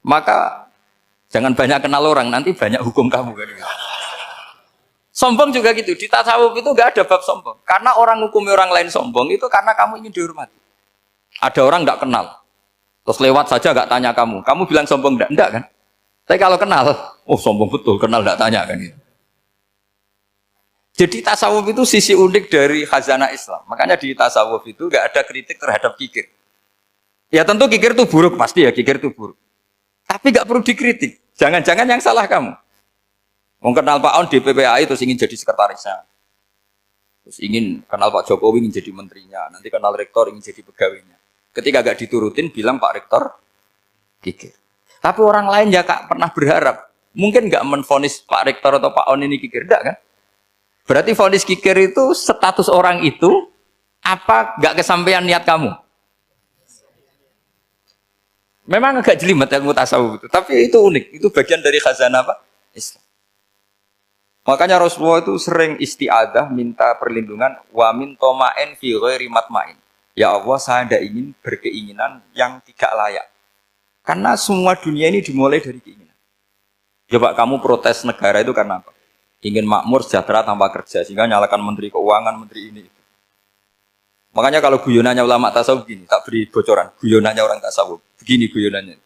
Maka jangan banyak kenal orang, nanti banyak hukum kamu kan. Sombong juga gitu, di tasawuf itu enggak ada bab sombong. Karena orang hukumi orang lain sombong itu karena kamu ingin dihormati. Ada orang enggak kenal, terus lewat saja enggak tanya kamu bilang sombong enggak kan? Tapi kalau kenal, oh sombong betul, kenal enggak tanya kan gitu. Jadi tasawuf itu sisi unik dari khazanah Islam. Makanya di tasawuf itu enggak ada kritik terhadap kikir. Ya tentu kikir itu buruk, pasti ya kikir itu buruk. Tapi nggak perlu dikritik. Jangan-jangan yang salah kamu. Mau kenal Pak On di PPAI terus ingin jadi sekretarisnya. Terus ingin kenal Pak Jokowi ingin jadi menterinya. Nanti kenal rektor ingin jadi pegawainya. Ketika nggak diturutin bilang Pak Rektor kikir. Tapi orang lain ya Kak pernah berharap. Mungkin nggak menvonis Pak Rektor atau Pak On ini kikir. Enggak kan? Berarti vonis kikir itu status orang itu apa nggak kesampaian niat kamu? Memang agak jelimet ilmu tasawuf itu, tapi itu unik. Itu bagian dari khazanah apa? Islam. Makanya Rasulullah itu sering isti'adah, minta perlindungan, wa min toma'in fi ghairi matma'in. Ya Allah, saya tidak ingin berkeinginan yang tidak layak. Karena semua dunia ini dimulai dari keinginan. Coba kamu protes negara itu karena apa? Ingin makmur, sejahtera tanpa kerja, sehingga nyalakan menteri keuangan, menteri ini. Makanya kalau guyonannya ulama tasawuf begini, tak beri bocoran, guyonannya orang tasawuf. Begini guyonannya.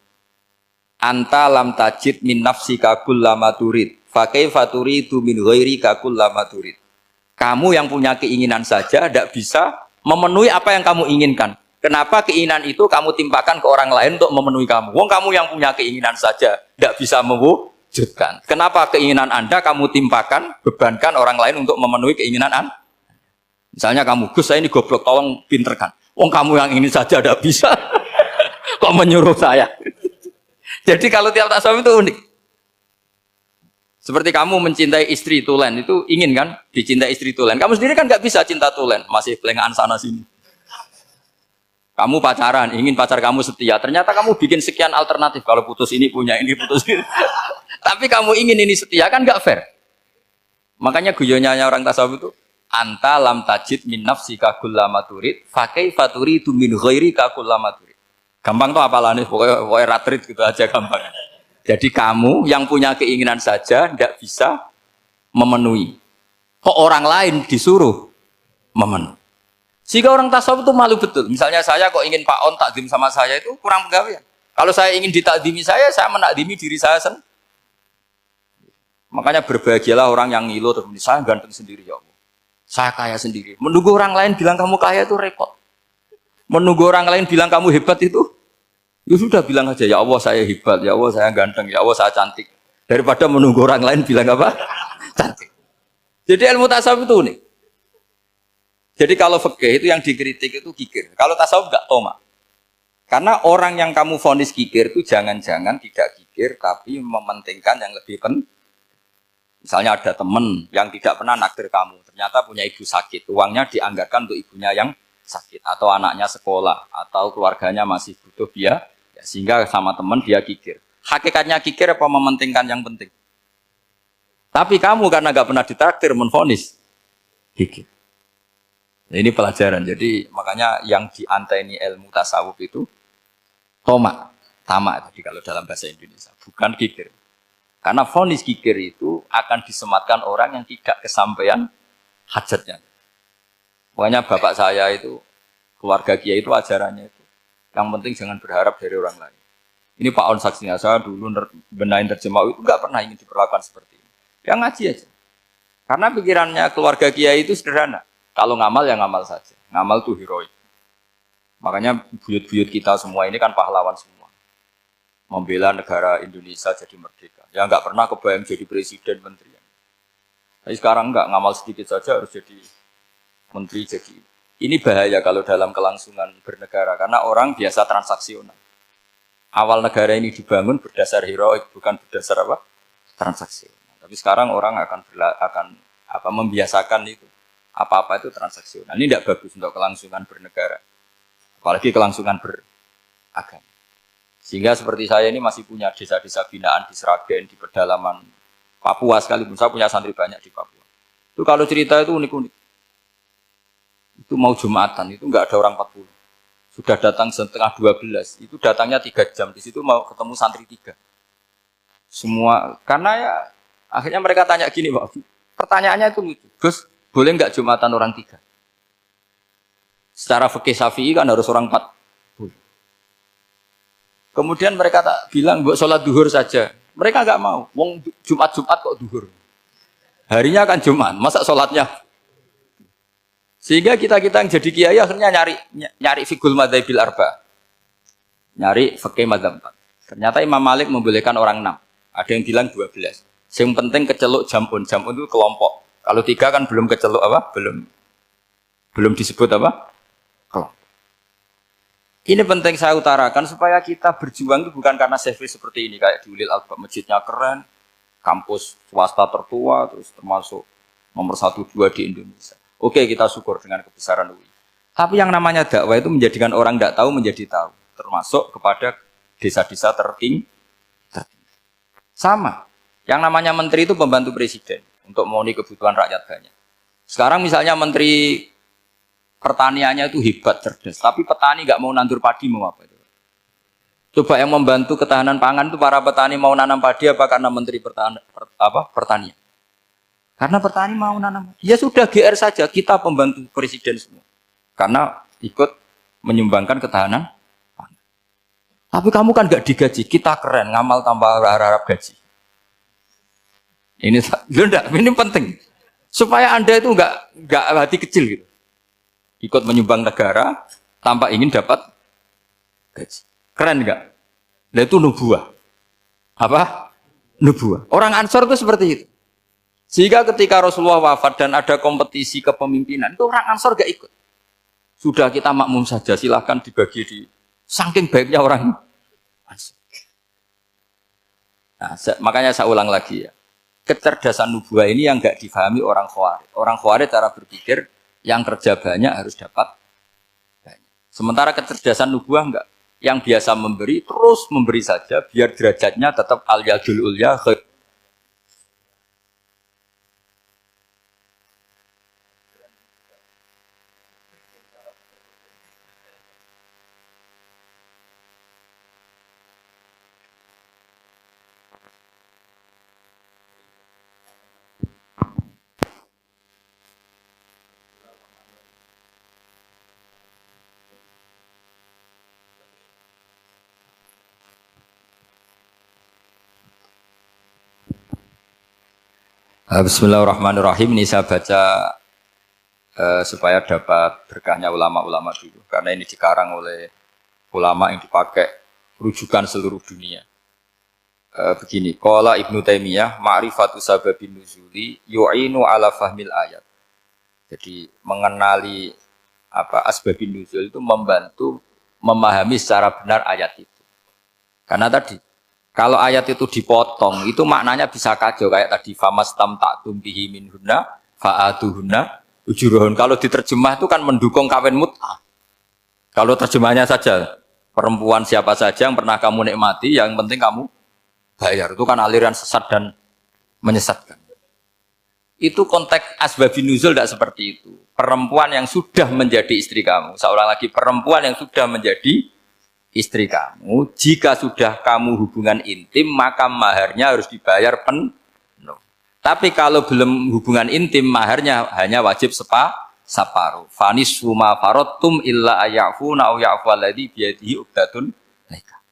Anta lam tajid min nafsika kullama turid, fa kaifa turidu min ghairika kullama turid. Kamu yang punya keinginan saja tidak bisa memenuhi apa yang kamu inginkan. Kenapa keinginan itu kamu timpakan ke orang lain untuk memenuhi kamu? Wong kamu yang punya keinginan saja tidak bisa wujudkan. Kenapa keinginan Anda kamu timpakan, bebankan orang lain untuk memenuhi keinginan Anda? Misalnya kamu, Gus, saya ini goblok, tolong pinterkan. Wong kamu yang ini saja tidak bisa. Kok menyuruh saya? Jadi kalau tiap tasawuf itu unik. Seperti kamu mencintai istri tulen, itu ingin kan dicintai istri tulen. Kamu sendiri kan nggak bisa cinta tulen, masih pelengahan sana sini. Kamu pacaran, ingin pacar kamu setia. Ternyata kamu bikin sekian alternatif. Kalau putus ini punya ini, putus ini. Tapi kamu ingin ini setia, kan nggak fair. Makanya guyonnya orang tasawuf itu, anta lam tajid min nafsika kullama turid, fakai faturi tu min ghairika kullama turid. Gampang tuh apalah nih, pokoknya ratrit gitu aja gampang. Jadi kamu yang punya keinginan saja tidak bisa memenuhi. Kok orang lain disuruh memenuhi. Jika orang tasawuf itu malu betul. Misalnya saya kok ingin Pak On takdim sama saya itu kurang penggawean. Kalau saya ingin ditakdimi saya menakdimi diri saya sendiri. Makanya berbahagialah orang yang ngilu terus saya ganteng sendiri ya Allah. Saya kaya sendiri. Menunggu orang lain bilang kamu kaya itu repot. Menunggu orang lain bilang kamu hebat itu, ya sudah bilang aja, ya Allah saya hebat, ya Allah saya ganteng, ya Allah saya cantik. Daripada menunggu orang lain bilang apa? Cantik. Jadi ilmu tasawuf itu unik. Jadi kalau fikih itu yang dikritik itu kikir. Kalau tasawuf enggak toma. Karena orang yang kamu vonis kikir itu jangan-jangan tidak kikir, tapi mementingkan yang lebih penting. Misalnya ada teman yang tidak pernah naktir kamu, ternyata punya ibu sakit, uangnya dianggarkan untuk ibunya yang sakit, atau anaknya sekolah, atau keluarganya masih butuh biaya, ya, sehingga sama teman dia kikir. Hakikatnya kikir apa mementingkan yang penting? Tapi kamu karena nggak pernah ditraktir menvonis kikir. Nah, ini pelajaran. Jadi makanya yang dianteni ilmu tasawuf itu toma, tamak tadi kalau dalam bahasa Indonesia, bukan kikir. Karena vonis kikir itu akan disematkan orang yang tidak kesampaian hajatnya. Pokoknya bapak saya itu, keluarga kiai itu ajarannya itu. Yang penting jangan berharap dari orang lain. Ini Pak On saksinya, saya dulu benahin terjemah itu nggak pernah ingin diperlakukan seperti ini. Ya ngaji aja. Karena pikirannya keluarga kiai itu sederhana. Kalau ngamal ya ngamal saja. Ngamal itu heroik. Makanya buyut-buyut kita semua ini kan pahlawan semua. Membela negara Indonesia jadi merdeka. Ya nggak pernah kebayang jadi presiden, menteri. Tapi sekarang nggak, ngamal sedikit saja harus jadi menteri. Jadi ini bahaya kalau dalam kelangsungan bernegara karena orang biasa transaksional. Awal negara ini dibangun berdasar heroik, bukan berdasar apa? Transaksional. Tapi sekarang orang akan membiasakan itu. Apa-apa itu transaksional. Ini tidak bagus untuk kelangsungan bernegara. Apalagi kelangsungan beragama. Sehingga seperti saya ini masih punya desa-desa binaan di Sragen, di pedalaman Papua sekalipun. Saya punya santri banyak di Papua. Itu kalau cerita itu unik-unik. Itu mau Jumatan, itu nggak ada orang 40. Sudah datang setengah 12, itu datangnya 3 jam. Di situ mau ketemu santri 3. Semua, karena ya akhirnya mereka tanya gini, Pak. Pertanyaannya itu lucu. Gus, boleh nggak Jumatan orang 3? Secara fikih Syafi'i kan harus orang 40. Kemudian mereka tak bilang, buat sholat duhur saja. Mereka nggak mau. Wong Jumat-Jumat kok duhur. Harinya kan Jumat, masa sholatnya? Sehingga kita yang jadi kiai akhirnya nyari fikul madzhabil arba. Nyari fikih madzhab 4. Ternyata Imam Malik membolehkan orang 6. Ada yang bilang 12. Yang penting keceluk jamun. Jamun itu kelompok. Kalau 3 kan belum keceluk apa? Belum disebut apa? Kelompok. Ini penting saya utarakan supaya kita berjuang itu bukan karena selfie seperti ini kayak di Ulil Albab, masjidnya keren, kampus swasta tertua, terus termasuk nomor 1-2 di Indonesia. Oke, kita syukur dengan kebesaran UI. Tapi yang namanya dakwah itu menjadikan orang tidak tahu menjadi tahu. Termasuk kepada desa-desa tertinggi. Sama. Yang namanya menteri itu pembantu presiden. Untuk memenuhi kebutuhan rakyat banyak. Sekarang misalnya menteri pertaniannya itu hebat, cerdas. Tapi petani nggak mau nandur padi, mau apa itu? Coba yang membantu ketahanan pangan itu para petani mau nanam padi apa karena menteri pertanian? Karena petani mau nanam. Ya sudah GR saja, kita pembantu presiden semua. Karena ikut menyumbangkan ketahanan pangan. Tapi kamu kan gak digaji, kita keren, ngamal tanpa harap gaji. Ini penting. Supaya Anda itu enggak hati kecil gitu. Ikut menyumbang negara tanpa ingin dapat gaji. Keren enggak? Nah itu nubuah. Apa? nubuah. Orang Ansor itu seperti itu. Sehingga ketika Rasulullah wafat dan ada kompetisi kepemimpinan, itu orang Ansor gak ikut. Sudah kita makmum saja, silahkan dibagi di saking baiknya orang Ansor. Nah, makanya saya ulang lagi ya. Kecerdasan nubuah ini yang gak difahami orang Khawarij. Orang Khawarij cara berpikir yang kerja banyak harus dapat banyak. Sementara kecerdasan nubuah enggak. Yang biasa memberi terus memberi saja biar derajatnya tetap al-yadul ulya. Bismillahirrahmanirrahim. Ini saya baca supaya dapat berkahnya ulama-ulama dulu. Karena ini dikarang oleh ulama yang dipakai rujukan seluruh dunia. Begini, qala Ibnu Taimiyah, ma'rifatu sababin nuzuli yu'inu ala fahmil ayat. Jadi mengenali asbabin nuzul itu membantu memahami secara benar ayat itu. Karena tadi kalau ayat itu dipotong, itu maknanya bisa kacau kayak tadi famastam ta'tum bihi minhunna fa'atuhunna ujuruhun. Kalau diterjemah itu kan mendukung kawin mut'ah. Kalau terjemahnya saja perempuan siapa saja yang pernah kamu nikmati, yang penting kamu bayar. Itu kan aliran sesat dan menyesatkan. Itu konteks asbabun nuzul tidak seperti itu. Perempuan yang sudah menjadi istri kamu, seorang lagi perempuan yang sudah menjadi istri kamu, jika sudah kamu hubungan intim, maka maharnya harus dibayar penuh. Tapi kalau belum hubungan intim, maharnya hanya wajib separuh. Fanis suma farotum illa ayafuna au yafu alladhi biyadihi uqdatun nikah.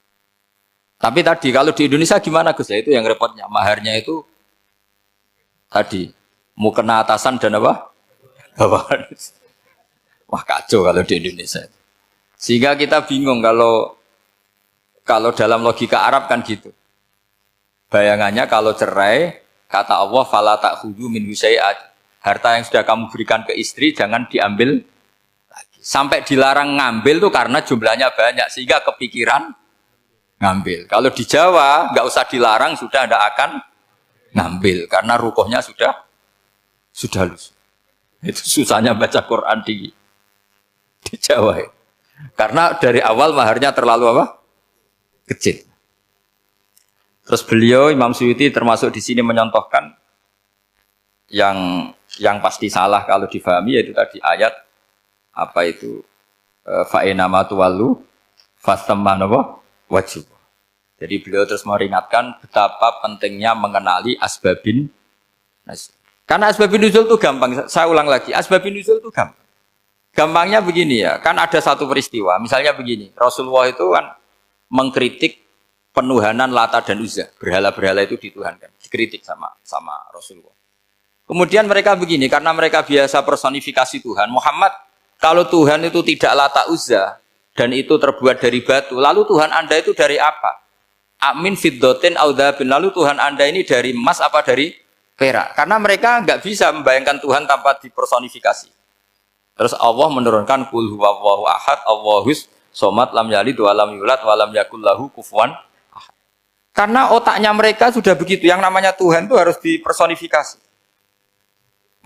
Tapi tadi kalau di Indonesia gimana Gus? Itu yang repotnya. Maharnya itu tadi mau kena atasan dan apa? Bawahan. Wah kacau kalau di Indonesia. Sehingga kita bingung kalau dalam logika Arab kan gitu. Bayangannya kalau cerai, kata Allah fala ta'khudhu min syai'at. Harta yang sudah kamu berikan ke istri jangan diambil lagi. Sampai dilarang ngambil tuh karena jumlahnya banyak sehingga kepikiran ngambil. Kalau di Jawa enggak usah dilarang sudah tidak akan ngambil karena rukuhnya sudah lusuh. Itu susahnya baca Quran di Jawa. Karena dari awal maharnya terlalu apa? Kecil. Terus beliau Imam Suyuti termasuk di sini menyontohkan yang pasti salah kalau difahami yaitu tadi ayat apa itu fa'inama tuwallu fastaman apa wajib. Jadi beliau terus meringatkan betapa pentingnya mengenali asbabin nuzul. Karena asbabin nuzul itu gampang. Saya ulang lagi, asbabin nuzul itu gampang. Gampangnya begini ya, kan ada satu peristiwa, misalnya begini, Rasulullah itu kan mengkritik penuhanan Lata dan Uzza, berhala-berhala itu dituhankan, dikritik sama Rasulullah. Kemudian mereka begini, karena mereka biasa personifikasi Tuhan, Muhammad, kalau Tuhan itu tidak Lata Uzza, dan itu terbuat dari batu, lalu Tuhan Anda itu dari apa? Amin fiddotin audhabin, lalu Tuhan Anda ini dari emas apa dari perak? Karena mereka nggak bisa membayangkan Tuhan tanpa dipersonifikasi. Terus Allah menurunkan qul huwallahu ahad, Allahus somad lam yalid wa lam yulad wa lam yakul lahu kufuwan ahad. Karena otaknya mereka sudah begitu, yang namanya Tuhan itu harus dipersonifikasi.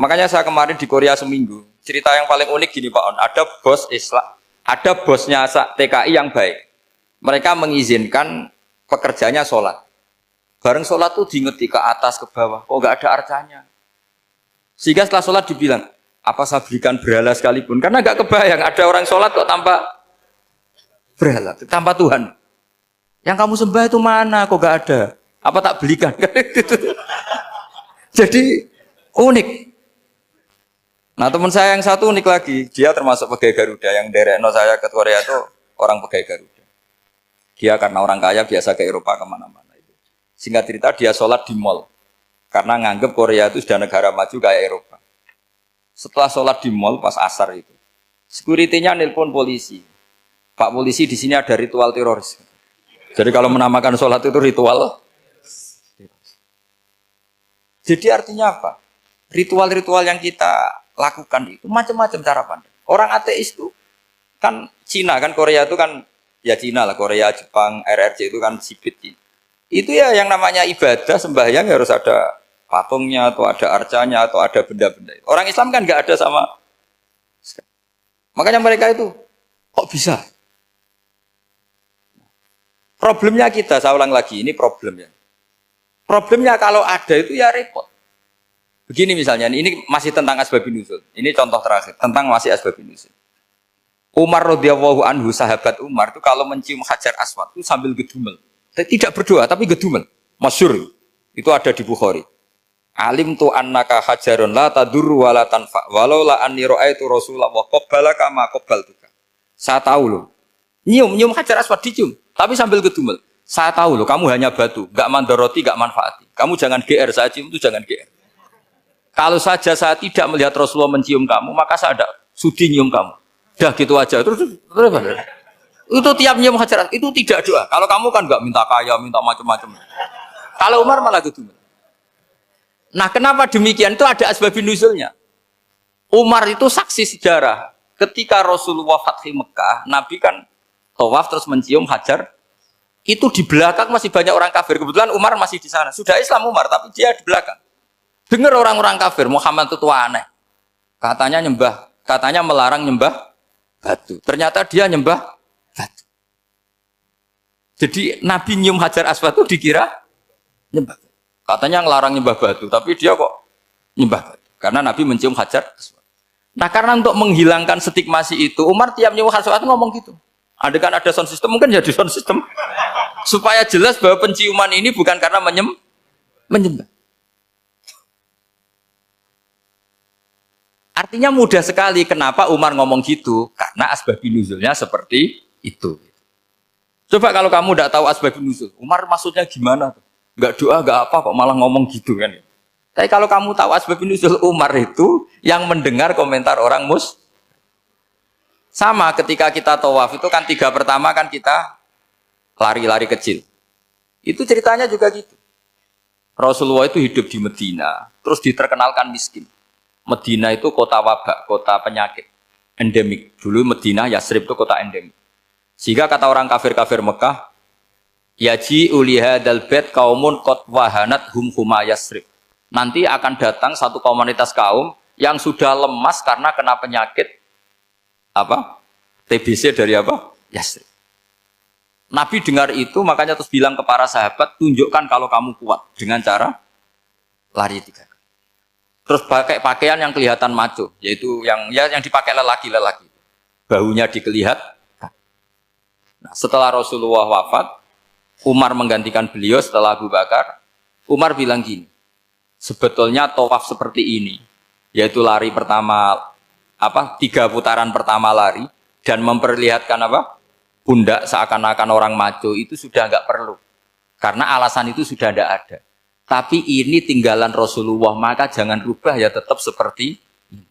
Makanya saya kemarin di Korea seminggu, cerita yang paling unik gini Pak On, ada bos Islam, ada bosnya TKI yang baik. Mereka mengizinkan pekerjanya sholat. Bareng sholat tuh diingeti ke atas ke bawah, kok nggak ada arcanya. Sehingga setelah sholat dibilang, apa saya berikan berhala sekalipun? Karena nggak kebayang ada orang sholat kok tanpa berhala, tanpa Tuhan. Yang kamu sembah itu mana? Kok nggak ada? Apa tak belikan? Jadi unik. Nah teman saya yang satu unik lagi, dia termasuk pegawai Garuda yang derekno saya ke Korea itu orang pegawai Garuda. Dia karena orang kaya biasa ke Eropa kemana-mana. Singkat cerita dia sholat di mall karena nganggep Korea itu sudah negara maju kayak Eropa. Setelah sholat di mall pas asar itu, security-nya nelpon polisi. Pak polisi di sini ada ritual teroris. Jadi kalau menamakan sholat itu ritual. Jadi artinya apa? Ritual-ritual yang kita lakukan itu macam-macam cara pandang. Orang ateis itu kan Cina kan Korea itu kan ya Cina lah, Korea, Jepang, RRC itu kan sipit. Itu ya yang namanya ibadah sembahyang harus ada patungnya atau ada arcanya atau ada benda-benda. Orang Islam kan nggak ada sama. Makanya mereka itu kok bisa? Problemnya kita, saya ulang lagi, ini problemnya. Problemnya kalau ada itu ya repot. Begini misalnya, ini masih tentang asbabun nuzul. Ini contoh terakhir tentang masih asbabun nuzul. Umar radhiyallahu anhu, sahabat Umar itu kalau mencium Hajar Aswad itu sambil gedumel. Tidak berdoa tapi gedumel. Masyhur. Itu ada di Bukhari. Alim tu annaka hajarun la tadurru wa la tanfa. Walau la anni ra'aitu Rasulullah qabbalaka ma qabbaltuka. Saya tahu loh. Nyium Hajar Aswad dicium, tapi sambil gedumel. Saya tahu loh, kamu hanya batu, enggak mandoroti, enggak manfaati. Kamu jangan GR, saya cium itu jangan GR. Kalau saja saya tidak melihat Rasulullah mencium kamu, maka saya ada sudi nyium kamu. Dah gitu aja. Terus itu tiap nyium Hajar itu tidak doa. Kalau kamu kan enggak minta kaya, minta macam-macam. Kalau Umar malah gitu. Nah, kenapa demikian? Itu ada asbabun nuzulnya. Umar itu saksi sejarah. Ketika Rasulullah Fathi Mekah, Nabi kan tawaf terus mencium Hajar. Itu di belakang masih banyak orang kafir. Kebetulan Umar masih di sana. Sudah Islam Umar, tapi dia di belakang. Dengar orang-orang kafir, Muhammad itu tua aneh. Katanya melarang nyembah batu. Ternyata dia nyembah batu. Jadi Nabi nyium Hajar Aswad itu dikira nyembah. Katanya ngelarang nyembah batu, tapi dia kok nyembah batu. Karena Nabi mencium Hajar Aswad. Nah, karena untuk menghilangkan stigmasi itu, Umar tiap nyium Hajar Aswad itu ngomong gitu. Kan ada sound system, mungkin jadi sound system. Supaya jelas bahwa penciuman ini bukan karena menyembah. Artinya mudah sekali kenapa Umar ngomong gitu, karena asbabun nuzulnya seperti itu. Coba kalau kamu tidak tahu asbabun nuzul, Umar maksudnya gimana? Enggak doa, enggak apa kok malah ngomong gitu kan. Tapi kalau kamu tahu asbabun nuzul Umar itu yang mendengar komentar orang sama ketika kita tawaf itu kan 3 pertama kan kita lari-lari kecil. Itu ceritanya juga gitu. Rasulullah itu hidup di Medina, terus diterkenalkan miskin. Medina itu kota wabak, kota penyakit, endemik. Dulu Medina, Yasrib itu kota endemik. Sehingga kata orang kafir-kafir Mekah, yaji uliha dalbet kaumun kot wahanat huma Yasrib. Nanti akan datang satu komunitas kaum yang sudah lemas karena kena penyakit TBC dari Yasrib. Nabi dengar itu, makanya terus bilang ke para sahabat, tunjukkan kalau kamu kuat dengan cara lari 3 kali. Terus pakai pakaian yang kelihatan maco, yaitu yang dipakai lelaki-lelaki. Bahunya dikelihatan. Nah, setelah Rasulullah wafat, Umar menggantikan beliau setelah Abu Bakar. Umar bilang gini, sebetulnya tawaf seperti ini, yaitu lari pertama 3 putaran pertama lari dan memperlihatkan pundak seakan-akan orang maco itu sudah enggak perlu. Karena alasan itu sudah tidak ada. Tapi ini tinggalan Rasulullah, maka jangan rubah ya tetap seperti ini.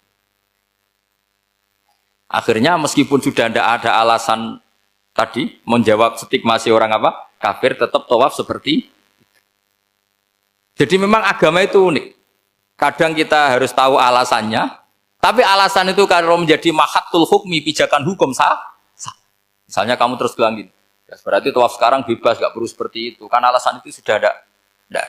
Akhirnya meskipun sudah tidak ada alasan tadi menjawab stigmasi orang kafir, tetap tawaf seperti itu. Jadi memang agama itu unik. Kadang kita harus tahu alasannya, tapi alasan itu kalau menjadi mahatul hukmi, pijakan hukum sah. Misalnya kamu terus bilang gini, ya berarti tawaf sekarang bebas, gak perlu seperti itu. Kan alasan itu sudah tidak ada.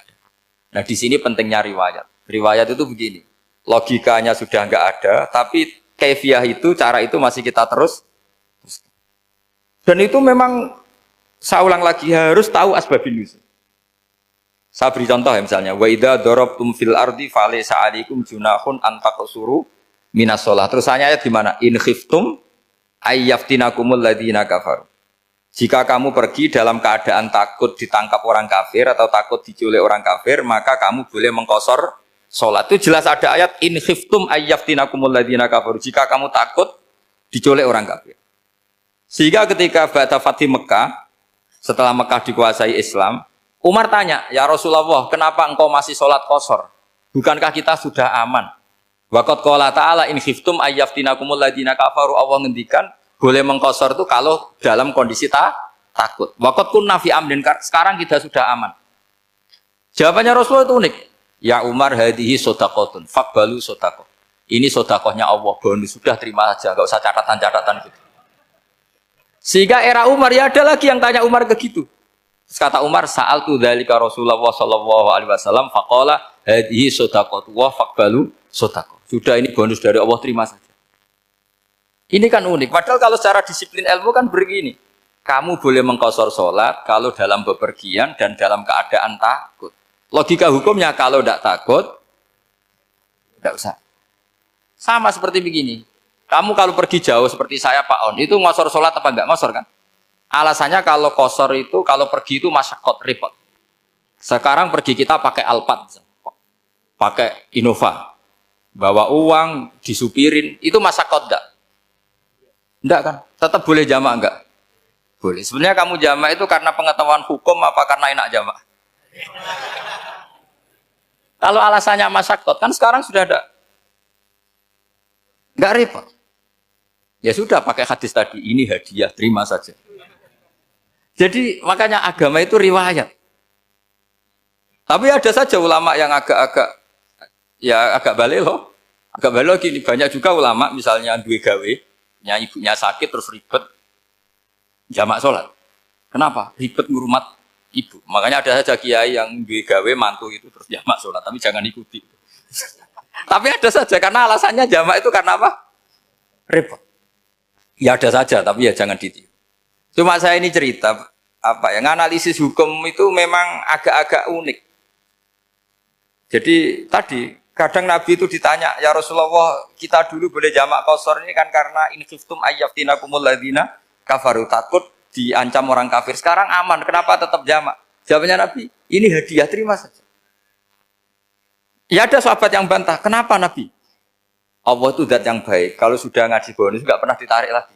Nah di sini pentingnya riwayat. Riwayat itu begini, logikanya sudah nggak ada, tapi kaifiah itu, cara itu masih kita terus. Dan itu memang, saya ulang lagi, harus tahu asbabun nuzul. Saya beri contoh ya misalnya, wa idza darabtum fil ardi falaysa 'alaikum junahun an taqsuru minas shalah. Terus ayat di mana? In khiftum ayyaftinakumul ladzina kafaru. Jika kamu pergi dalam keadaan takut ditangkap orang kafir atau takut diculik orang kafir, maka kamu boleh mengqasar salat. Itu jelas ada ayat in khiftum ayyaftinakumul ladzina kafaru. Jika kamu takut diculik orang kafir. Sehingga ketika ba'da Fathi Mekah, setelah Mekah dikuasai Islam, Umar tanya, "Ya Rasulullah, kenapa engkau masih salat qasar? Bukankah kita sudah aman?" Waqad qala ta'ala in khiftum ayyaftinakumul ladzina kafaru. Allah ngendikan boleh mengqasar itu kalau dalam kondisi takut. Waqad kunna fi amrin, sekarang kita sudah aman. Jawabannya Rasulullah itu unik. Ya Umar hadhihi shadaqatun faqbalu shadaqah. Ini sedekahnya Allah, bonus sudah terima aja, enggak usah catatan-catatan gitu. Sehingga era Umar ya ada lagi yang tanya Umar ke gitu. Terus kata Umar, sa'altu dzalika Rasulullah sallallahu alaihi wasallam faqala hadhihi shadaqatu wa faqbalu shadaqah. Sudah ini bonus dari Allah, terima saja. Ini kan unik. Padahal kalau secara disiplin ilmu kan begini. Kamu boleh mengqashar sholat kalau dalam bepergian dan dalam keadaan takut. Logika hukumnya kalau tidak takut, tidak usah. Sama seperti begini. Kamu kalau pergi jauh seperti saya Pak On, itu ngosor sholat apa enggak? Ngosor kan? Alasannya kalau kosor itu, kalau pergi itu masyakot, repot. Sekarang pergi kita pakai Alphard, pakai Innova. Bawa uang, disupirin, itu masyakot enggak? Enggak kan? Tetap boleh jamak enggak? Boleh. Sebenarnya kamu jamak itu karena pengetahuan hukum apa karena enak jamak? Kalau alasannya masyakot, kan sekarang sudah ada. Enggak repot. Ya sudah pakai hadis tadi, ini hadiah, terima saja. Jadi makanya agama itu riwayat. Tapi ada saja ulama yang agak-agak balik loh. Agak balik gini, banyak juga ulama misalnya duwe gawe, ibunya sakit terus ribet jamak sholat. Kenapa? Ribet ngurumat ibu. Makanya ada saja kiai yang duwe gawe mantu itu terus jamak sholat, tapi jangan ikuti. Tapi ada saja, karena alasannya jamak itu karena apa? Repot. Ya ada saja, tapi ya jangan ditiru. Cuma saya ini cerita, analisis hukum itu memang agak-agak unik. Jadi tadi, kadang Nabi itu ditanya, ya Rasulullah, kita dulu boleh jamak qashar ini kan karena in khiftum ayyaftinakumul ladzina kafaru, takut diancam orang kafir. Sekarang aman, kenapa tetap jamak? Jawabnya Nabi, ini hadiah, terima saja. Ya ada sahabat yang bantah, kenapa Nabi? Allah itu zat yang baik, kalau sudah ngaji bonus nggak pernah ditarik lagi.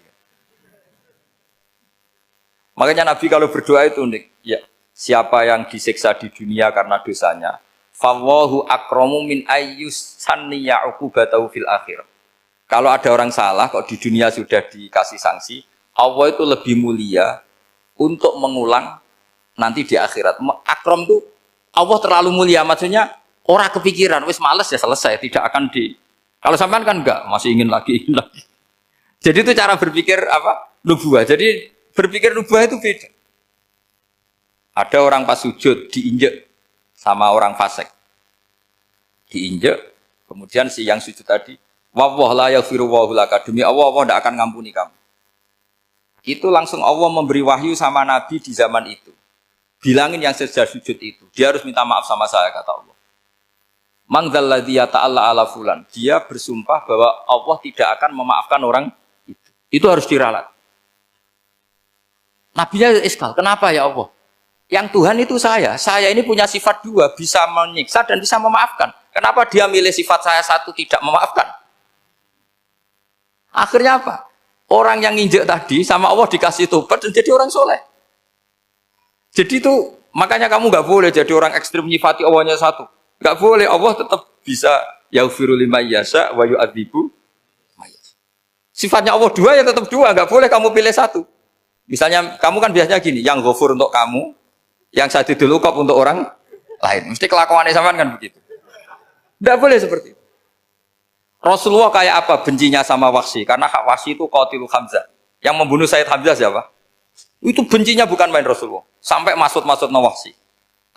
Makanya Nabi kalau berdoa itu unik. Ya, siapa yang disiksa di dunia karena dosanya, fawahu akramu min ayyus sanniya uqubatahu fil akhir. Kalau ada orang salah kok di dunia sudah dikasih sanksi, Allah itu lebih mulia untuk mengulang nanti di akhirat. Akram itu Allah terlalu mulia, maksudnya orang kepikiran, wis males ya selesai, tidak akan di. Kalau sampean kan enggak, masih ingin lagi. Jadi itu cara berpikir nubuah. Jadi berpikir nubuah itu beda. Ada orang pas sujud diinjek sama orang fasik. Diinjek, kemudian si yang sujud tadi, wallah la yaghfiru wallahu laka, demi Allah tidak akan ngampuni kamu. Itu langsung Allah memberi wahyu sama Nabi di zaman itu. Bilangin yang sedang sujud itu, dia harus minta maaf sama saya, kata Allah. Mangdzalladzi yata'alla ala fulan. Dia bersumpah bahwa Allah tidak akan memaafkan orang itu. Itu harus diralat. Nabinya iskal, kenapa ya Allah? Yang Tuhan itu saya ini punya sifat dua, bisa menyiksa dan bisa memaafkan. Kenapa dia milih sifat saya satu tidak memaafkan? Akhirnya apa? Orang yang nginjek tadi sama Allah dikasih tobat dan jadi orang soleh. Jadi itu makanya kamu nggak boleh jadi orang ekstrim nyifati Allahnya satu. Nggak boleh, Allah tetap bisa yaghfiru liman yasha wa yu'adzibu may yasha. Sifatnya Allah dua ya tetap dua, nggak boleh kamu pilih satu. Misalnya kamu kan biasanya gini, yang ghafur untuk kamu, yang sadidul uqab untuk orang lain. Mesti kelakuannya sampean kan begitu. Nggak boleh seperti itu. Rasulullah kayak apa bencinya sama Wahsy? Karena Wahsy itu qatilul Hamzah. Yang membunuh Sayyid Hamzah siapa? Itu bencinya bukan main Rasulullah. Sampai maksud-maksud Wahsy.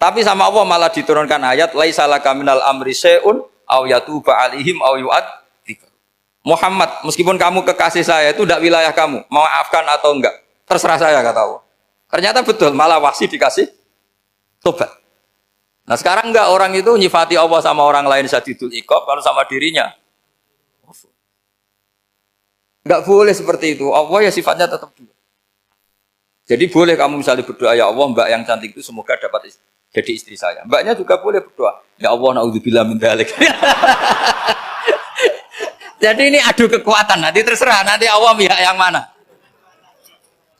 Tapi sama Allah malah diturunkan ayat laisa laka minal amri syai'un aw yatuba alaihim aw yu'adzib. Muhammad, meskipun kamu kekasih saya itu tidak wilayah kamu, maafkan atau enggak, terserah saya, kata Allah. Ternyata betul, malah Wahsy dikasih tobat. Nah sekarang enggak, orang itu nyifati Allah sama orang lain sadidul iqab, kalau sama dirinya enggak boleh seperti itu. Allah ya sifatnya tetap dua. Jadi boleh kamu misalnya berdoa, ya Allah mbak yang cantik itu semoga dapat jadi istri saya. Mbaknya juga boleh berdoa, ya Allah naudzubillah min dzalik. Jadi ini adu kekuatan, nanti terserah, nanti Allah pihak yang mana.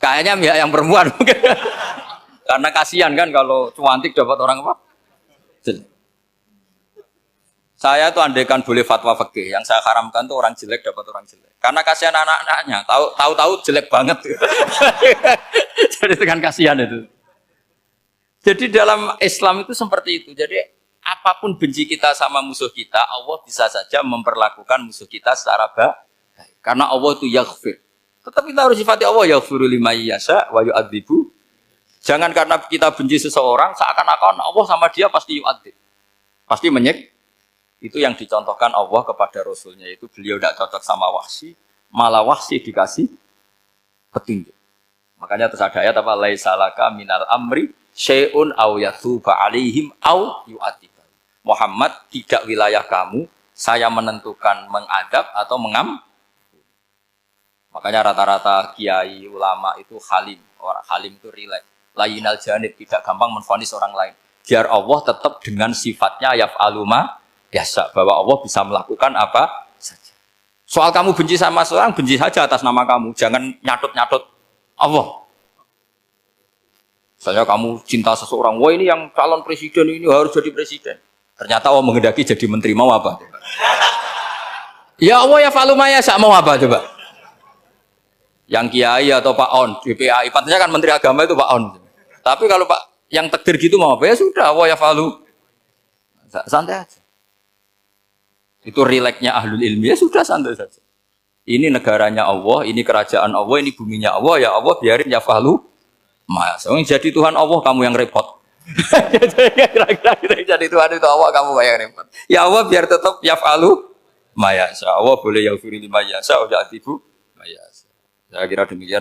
Kayaknya pihak yang perempuan mungkin. Karena kasihan kan kalau cantik dapat orang apa? Jelek. Saya tuh andaikan boleh fatwa fikih, yang saya haramkan tuh orang jelek dapat orang jelek. Karena kasihan anak-anaknya, tahu-tahu jelek banget. Jadi dengan kasihan itu. Jadi dalam Islam itu seperti itu. Jadi apapun benci kita sama musuh kita, Allah bisa saja memperlakukan musuh kita secara baik. Karena Allah itu yaghfir. Tetap kita harus sifati Allah yaghfiru liman yasha wa yu'adzibu. Jangan karena kita benci seseorang seakan-akan Allah sama dia pasti yu'adzib. Pasti itu yang dicontohkan Allah kepada Rasulnya, itu beliau tidak cocok sama Wahsy, malah Wahsy dikasih petunjuk. Makanya terus ada ayat apa? Laisa laka minal amri syai'un aw yatuba alaihim aw yu'adzib. Muhammad, tidak wilayah kamu, saya menentukan mengadab atau Makanya rata-rata kiai ulama itu halim. Orang halim itu rileks. Layinal janib, tidak gampang menvonis orang lain. Biar Allah tetap dengan sifatnya yaf'alu ma yasha, bahwa Allah bisa melakukan apa saja. Soal kamu benci sama seorang, benci saja atas nama kamu, jangan nyatut-nyatut Allah. Misalnya kamu cinta seseorang, wah ini yang calon presiden ini harus jadi presiden. Ternyata Allah menghendaki jadi menteri, mau apa? Ya Allah yaf'alu ma yasha, mau apa coba? Yang kiai atau Pak On, DPAI, patutnya kan menteri agama itu Pak On. Tapi kalau Pak yang takdir gitu mau apa? Ya sudah, Allah yaf'alu. Santai aja. Itu rileksnya ahlul ilmi, ya sudah santai saja. Ini negaranya Allah, ini kerajaan Allah, ini buminya Allah, ya Allah biarin ya falu. Mas, jadi Tuhan Allah kamu yang repot. Kira-kira jadi Tuhan itu Allah kamu yang repot. Ya Allah biar tetap ya falu. Maya, Allah boleh yaghfir liman yasha wa ya'tibu maya. Saya kira demikian.